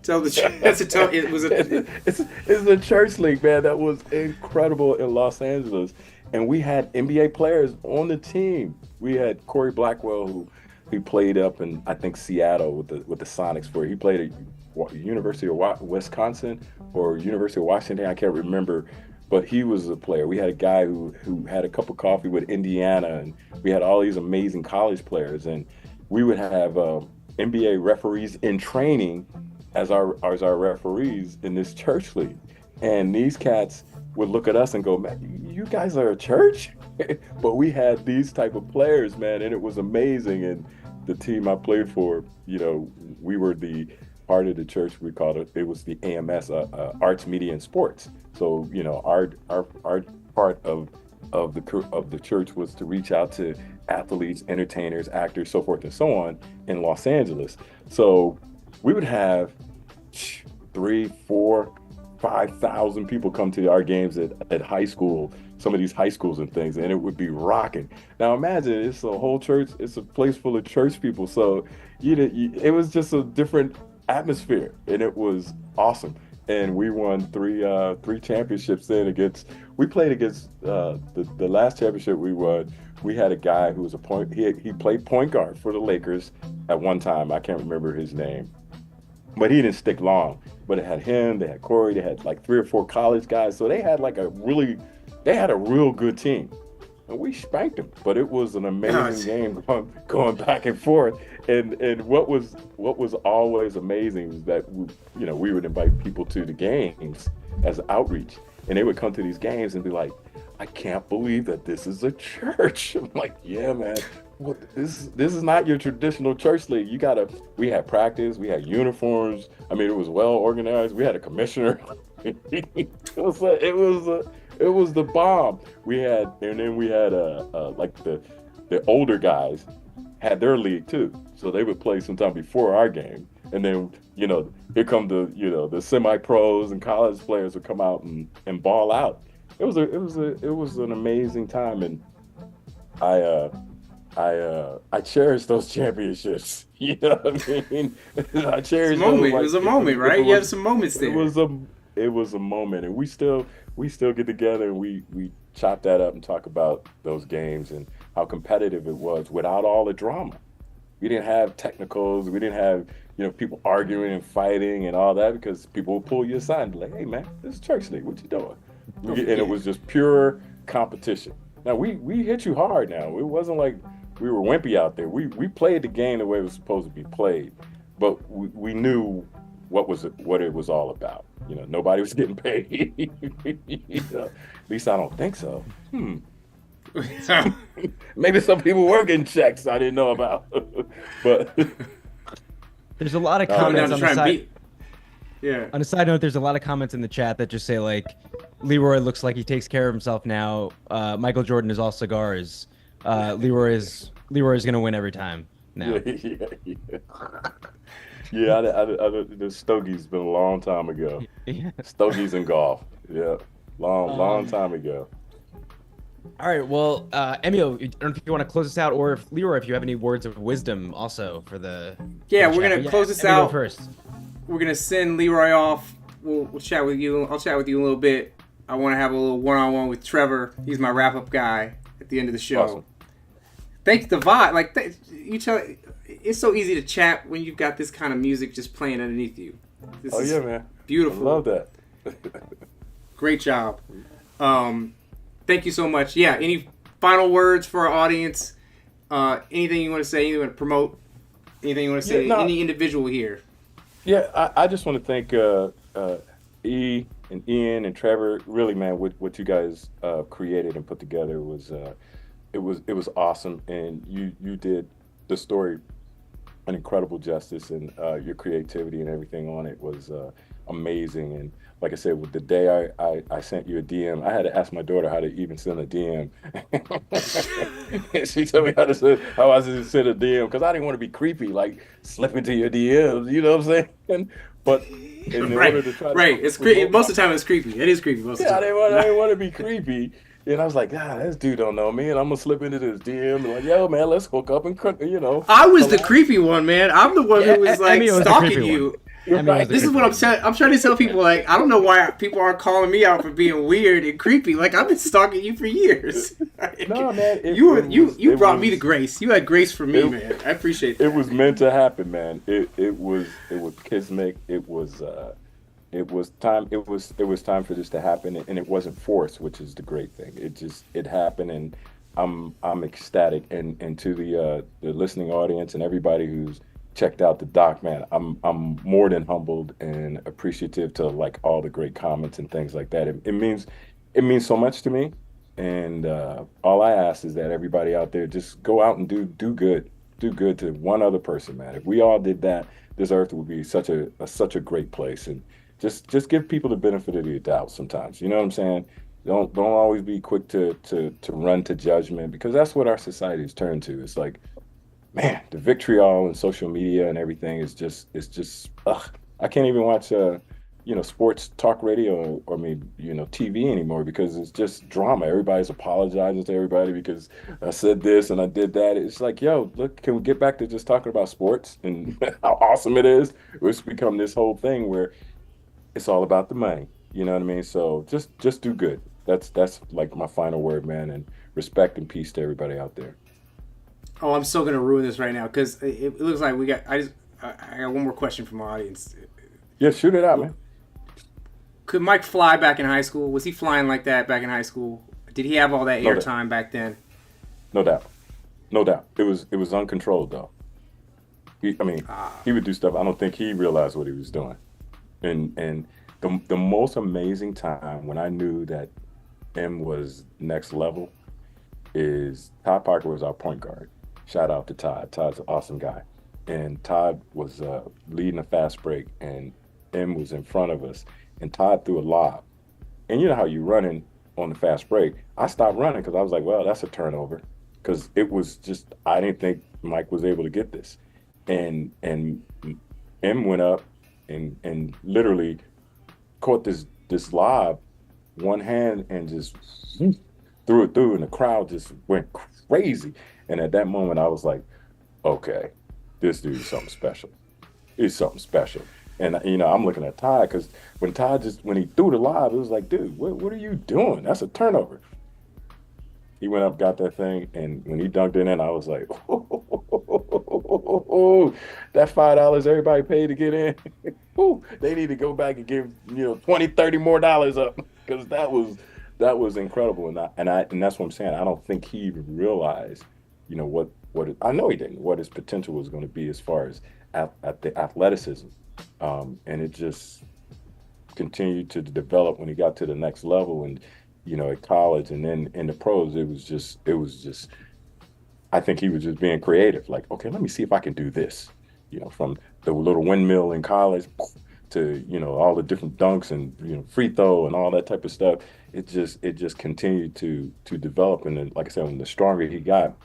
Tell the church. That's a tough. It was a. It's a church league, man. That was incredible in Los Angeles, and we had NBA players on the team. We had Corey Blackwell, who he played up in, I think, Seattle with the Sonics. He played at University of Wisconsin or University of Washington. I can't remember, but he was a player. We had a guy who had a cup of coffee with Indiana, and we had all these amazing college players. And we would have NBA referees in training as our referees in this church league. And these cats would look at us and go, man, you guys are a church? But we had these type of players, man, and it was amazing. And the team I played for, we were the part of the church, we called it was the AMS, Arts, Media, and Sports. So, our part of the church was to reach out to athletes, entertainers, actors, so forth and so on in Los Angeles. So we would have 3, 4, 5,000 people come to our games at high school, some of these high schools and things, and it would be rocking. Now imagine it's a whole church, it's a place full of church people, so it was just a different atmosphere, and it was awesome. And we won 3 championships then we played against the last championship we won. We had a guy who was he played point guard for the Lakers at one time. I can't remember his name, but he didn't stick long. But it had him, they had Corey, they had like 3 or 4 college guys. So they had they had a real good team. And we spanked them. But it was an amazing game going back and forth. And what was always amazing was that we would invite people to the games as outreach. And they would come to these games and be like, I can't believe that this is a church. I'm like, yeah, man. Well, this is not your traditional church league. We had practice, we had uniforms. I mean, it was well organized. We had a commissioner. it was the bomb. We had like the older guys had their league too. So they would play sometime before our game. And then, here come the semi-pros and college players would come out and ball out. It was an amazing time, and I cherish those championships. You know what I mean? I cherish those. It was a moment, right? You had some moments there. It was a moment, and we still get together and we chop that up and talk about those games and how competitive it was without all the drama. We didn't have technicals. We didn't have people arguing and fighting and all that, because people would pull you aside and be like, hey man, this is church league. What you doing? And it was just pure competition. Now we hit you hard. Now it wasn't like we were wimpy out there. We played the game the way it was supposed to be played, but we knew what it was all about. Nobody was getting paid. At least I don't think so. Maybe some people were getting checks I didn't know about. But there's a lot of comments on the side. Yeah. On a side note, there's a lot of comments in the chat that just say like, Leroy looks like he takes care of himself now. Michael Jordan is all cigars. Leroy is gonna win every time now. Yeah, the Stogie's been a long time ago. Yeah. Stogies and golf. Yeah, long time ago. All right, well, Emil, I don't know if you want to close this out, or if Leroy, if you have any words of wisdom also for the. Yeah, we're gonna close this Emil out first. We're gonna send Leroy off. We'll chat with you. I'll chat with you in a little bit. I want to have a little one-on-one with Trevor. He's my wrap-up guy at the end of the show. Awesome. Thanks the vibe. It's so easy to chat when you've got this kind of music just playing underneath you. This is man. Beautiful. I love that. Great job. Thank you so much. Yeah, any final words for our audience? Anything you want to say? Anything you want to promote? Anything you want to say? Yeah, no. Any individual here? Yeah, I just want to thank E and Ian and Trevor. Really, man, what you guys created and put together was it was awesome, and you did the story an incredible justice, and your creativity and everything on it was amazing. And like I said, with the day I sent you a DM, I had to ask my daughter how to even send a DM. And she told me how I should send a DM because I didn't want to be creepy, like slip into your DMs. You know what I'm saying? But in order to try to Right. It's creepy. Most of the time, it's creepy. It is creepy most of the I time. didn't want to be creepy. And I was like, this dude don't know me, and I'm gonna slip into this DM and like, yo, man, let's hook up and cook, I was the creepy one, man. I'm the one who was like Emmy was the stalking creepy you. one. Emmy was the This is creepy what I'm trying to tell people. Like, I don't know why people aren't calling me out for being weird and creepy. Like, I've been stalking you for years. No, man, you brought me to grace. You had grace for me, man. I appreciate that. It was meant to happen, man. It was kismet. It was time. It was time for this to happen, and it wasn't forced, which is the great thing. It happened, and I'm ecstatic. And to the listening audience and everybody who's checked out the doc, man, I'm more than humbled and appreciative to like all the great comments and things like that. It means so much to me, and all I ask is that everybody out there just go out and do good to one other person, man. If we all did that, this earth would be such a great place. And just give people the benefit of the doubt sometimes. You know what I'm saying? Don't always be quick to run to judgment, because that's what our society has turned to. It's like, man, the vitriol and social media and everything is just ugh. I can't even watch sports talk radio or TV anymore, because it's just drama. Everybody's apologizing to everybody because I said this and I did that. It's like, yo, look, can we get back to just talking about sports and how awesome it is? It's become this whole thing where it's all about the money. You know what I mean? So just do good. That's like my final word, man. And respect and peace to everybody out there. Oh, I'm still gonna ruin this right now because it looks like we got. I got one more question from our audience. Yeah, shoot it out, man. Could Mike fly back in high school? Was he flying like that back in high school? Did he have all that airtime back then? No doubt. It was uncontrolled though. He would do stuff. I don't think he realized what he was doing. And the most amazing time when I knew that M was next level is Todd Parker was our point guard. Shout out to Todd. Todd's an awesome guy. And Todd was leading a fast break, and M was in front of us. And Todd threw a lob. And you know how you running on the fast break. I stopped running because I was like, well, that's a turnover. Because it was just, I didn't think Mike was able to get this. And M went up and literally caught this lob, one hand, and just threw it through, and the crowd just went crazy. And at that moment, I was like, okay, this dude is something special. He's something special. And I'm looking at Todd, because when he threw the lob, it was like, dude, what are you doing? That's a turnover. He went up, got that thing, and when he dunked it in, I was like, oh, that $5 everybody paid to get in, they need to go back and give $20, $30 more up, because that was incredible. And that's what I'm saying. I don't think he even realized, I know he didn't, what his potential was going to be as far as at the athleticism, and it just continued to develop when he got to the next level. And at college and then in the pros, it was just, I think he was just being creative. Like, okay, let me see if I can do this, from the little windmill in college to, all the different dunks and, free throw and all that type of stuff. It just continued to develop. And then, like I said, when the stronger he got,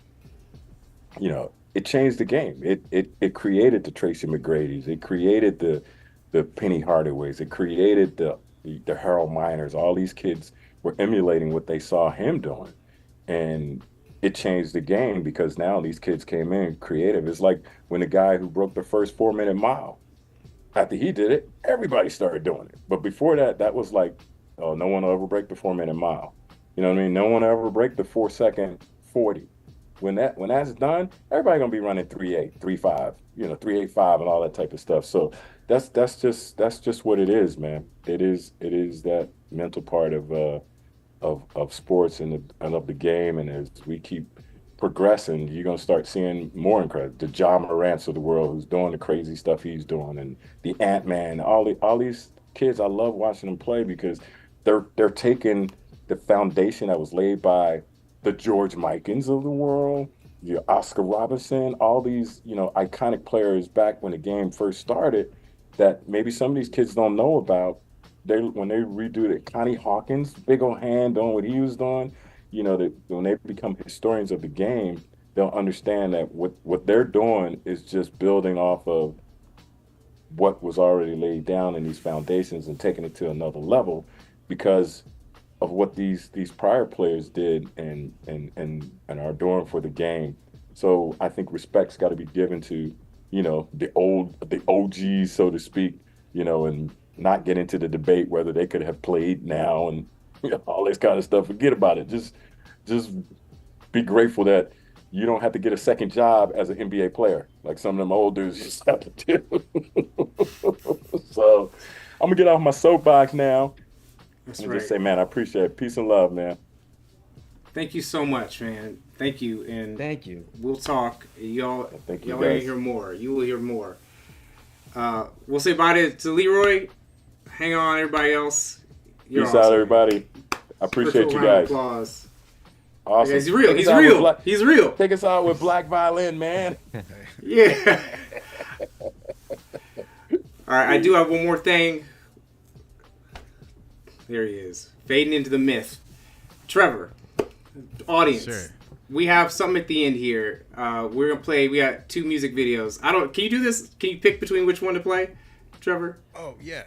it changed the game. It created the Tracy McGrady's. It created the Penny Hardaways. It created the Harold Miners. All these kids were emulating what they saw him doing. And it changed the game, because now these kids came in creative. It's like when the guy who broke the first 4-minute mile, after he did it, everybody started doing it. But before that, that was like, oh, no one will ever break the 4-minute mile. You know what I mean? No one will ever break the 4-second 40. When that's done, everybody gonna be running 3.8, 3.5, 3.85 and all that type of stuff. So that's just what it is, man. It is that mental part of sports and of the game. And as we keep progressing, you're gonna start seeing more incredible. The John Morants of the world, who's doing the crazy stuff he's doing, and the Ant-Man, all these kids. I love watching them play because they're taking the foundation that was laid by the George Mikens of the world, the Oscar Robertson, all these iconic players back when the game first started that maybe some of these kids don't know about. When they redo it, Connie Hawkins, big old hand doing what he was doing, that when they become historians of the game, they'll understand that what they're doing is just building off of what was already laid down in these foundations and taking it to another level because of what these prior players did and are doing for the game. So I think respect's got to be given to, the OGs, so to speak, and not get into the debate whether they could have played now and all this kind of stuff. Forget about it. Just be grateful that you don't have to get a second job as an NBA player like some of them old dudes used to have to do. So I'm gonna get off my soapbox now. That's and right. just say, man, I appreciate it. Peace and love, man. Thank you so much, man. Thank you, and Thank you. we'll talk. Y'all Thank you, will guys. hear more. You will hear more. We'll say bye to Leroy. Hang on, everybody else. You're Peace awesome. out, everybody. I appreciate Virtual you round of guys. Applause. Awesome. He's real. Take He's us out with real. Black- He's real. Take us out with Black Violin, man. Yeah. All right, I do have one more thing. There he is, fading into the myth. Trevor, audience, Sure. we have something at the end here. We're gonna play. We got 2 music videos. Can you do this? Can you pick between which one to play, Trevor? Oh, yeah.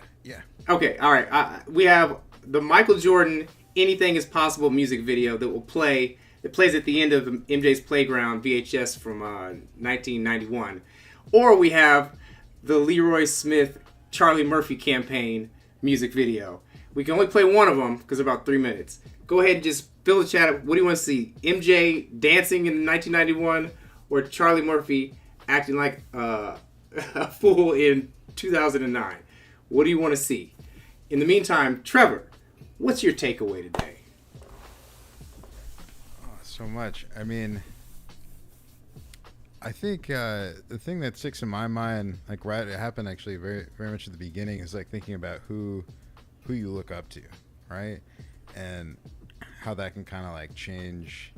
Okay, all right. We have the Michael Jordan "Anything Is Possible" music video that will play. It plays at the end of MJ's Playground VHS from 1991, or we have the Leroy Smith Charlie Murphy campaign music video. We can only play one of them because about 3 minutes. Go ahead and just fill the chat up. What do you want to see? MJ dancing in 1991 or Charlie Murphy acting like a fool in 2009? What do you want to see? In the meantime, Trevor, what's your takeaway today? So much. I mean, I think the thing that sticks in my mind, like it happened actually very, very much at the beginning, is like thinking about who you look up to, right? And how that can kind of like change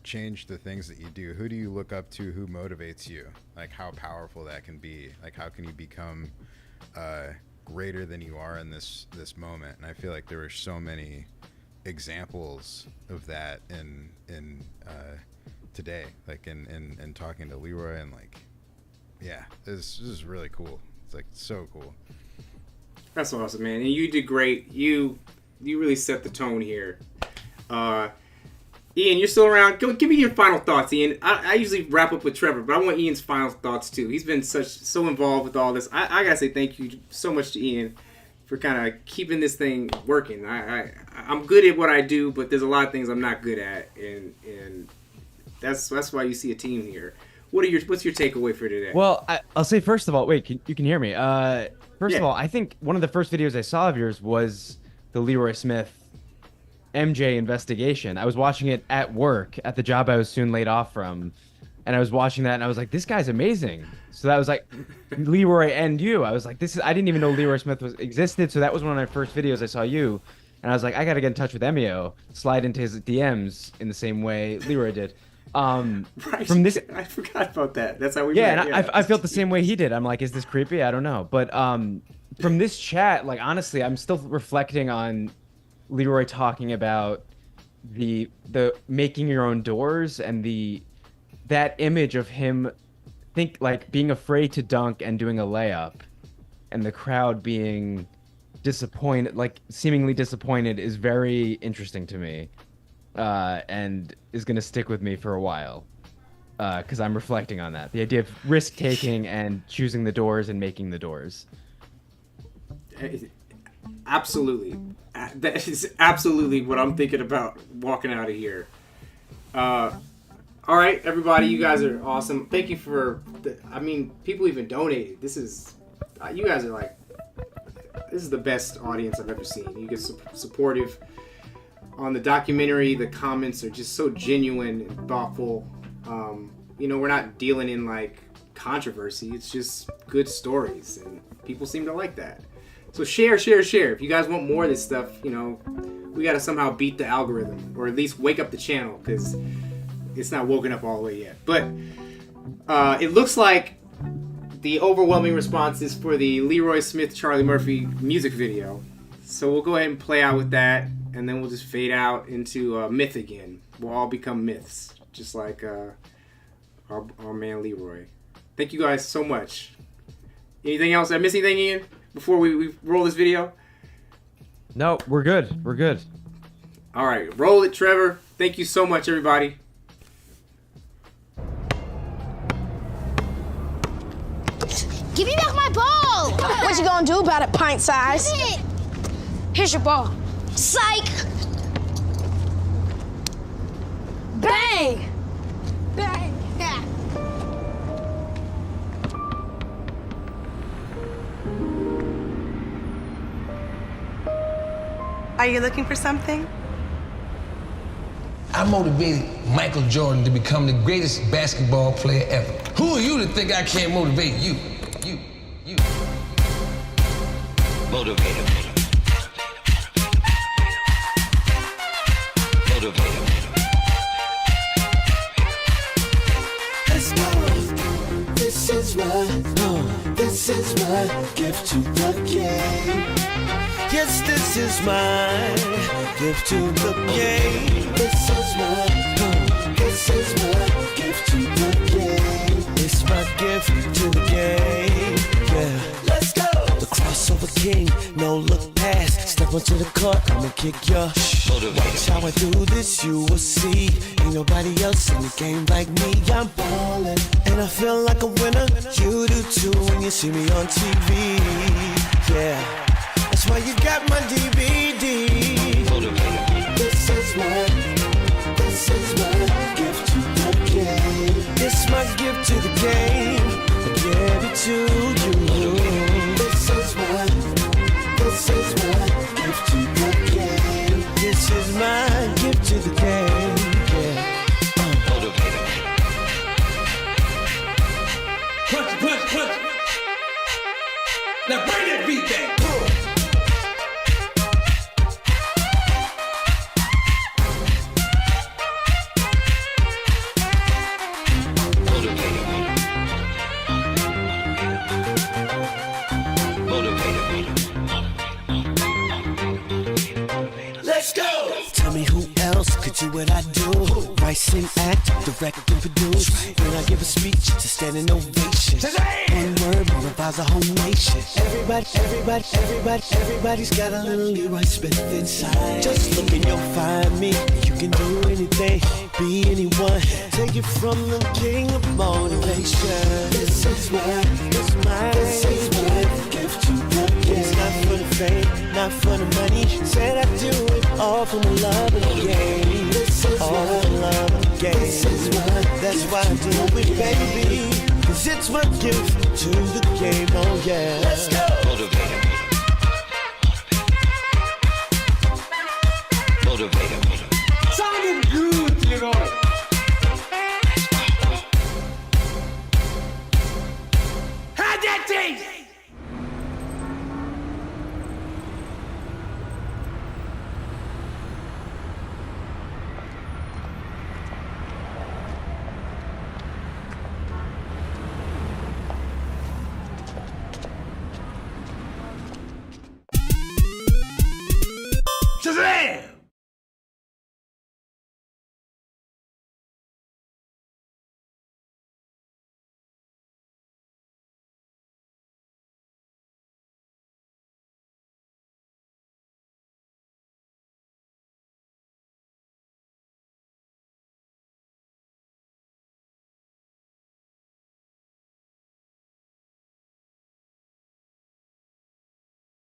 the things that you do. Who do you look up to? Who motivates you? Like how powerful that can be. Like how can you become greater than you are in this moment? And I feel like there were so many examples of that in today, like in talking to Leroy, and like, yeah, this is really cool. It's like so cool. That's awesome, man. And you did great. You really set the tone here. Ian, you're still around. Give me your final thoughts, Ian. I usually wrap up with Trevor, but I want Ian's final thoughts too. He's been so involved with all this. I gotta say thank you so much to Ian for kind of keeping this thing working. I'm good at what I do, but there's a lot of things I'm not good at, and that's why you see a team here. What's your takeaway for today? Well, I'll say first of all, wait, you can hear me. First of Yeah. all, I think one of the first videos I saw of yours was the Leroy Smith MJ investigation. I was watching it at work at the job I was soon laid off from, and I was watching that and I was like, this guy's amazing. So that was like Leroy and you. I was like, I didn't even know Leroy Smith existed. So that was one of my first videos I saw you, and I was like, I gotta get in touch with Emio, slide into his DMs in the same way Leroy did. Right. From this, I forgot about that. That's how we yeah, met. and I felt the same way he did. I'm like, is this creepy? I don't know. But from this chat, like honestly, I'm still reflecting on Leroy talking about the making your own doors and that image of him being afraid to dunk and doing a layup, and the crowd being disappointed, like seemingly disappointed, is very interesting to me, and is gonna stick with me for a while, because I'm reflecting on that. The idea of risk taking and choosing the doors and making the doors. Absolutely. That is absolutely what I'm thinking about walking out of here. All right, everybody, you guys are awesome. Thank you for people even donated. You guys are like, this is the best audience I've ever seen. You get supportive on the documentary. The comments are just so genuine and thoughtful. You know, we're not dealing in like controversy. It's just good stories, and people seem to like that. So share. If you guys want more of this stuff, you know, we got to somehow beat the algorithm, or at least wake up the channel, because it's not woken up all the way yet. But it looks like the overwhelming response is for the Leroy Smith, Charlie Murphy music video. So we'll go ahead and play out with that, and then we'll just fade out into myth again. We'll all become myths, just like our man Leroy. Thank you guys so much. Anything else? Did I miss anything, Ian, before we roll this video? No, we're good. We're good. All right, roll it, Trevor. Thank you so much, everybody. Give me back my ball! What you gonna do about it, pint size? Here's your ball. Psych! Bang! Bang! Yeah. Are you looking for something? I motivated Michael Jordan to become the greatest basketball player ever. Who are you to think I can't motivate you? You. Motivate him. Motivate him. Let's go. This is my gift to the game. Yes, this is my gift to the game. This is my gift to the game. It's my gift to the game. Yeah. Let's go. The crossover king, no look pass. Step onto the court, I'ma kick your Watch how I do this, you will see. Ain't nobody else in the game like me. I'm ballin', and I feel like a winner. You do too when you see me on TV. Yeah. That's why you got my DVD. This is my gift to the game. It's my gift to the game. I give it to you. This is my gift to the game. This is my gift to the game. Yeah. Punch. Now bring that beat back. Let's go. Tell me who else could do what I do. Write, sing, act, direct, and produce. When I give a speech, it's a standing ovation. One word motivates a whole nation. Everybody's got a little Leroy Smith inside. Just look and you'll find me. You can do anything, be anyone. Take it from the king of motivation. This is my gift to the game. It's not for the fame, not for the money. Said I do it all for the love of the game. All for the love of the game. That's why I do it, baby. 'Cause it's my gift to the game, oh yeah. Let's go.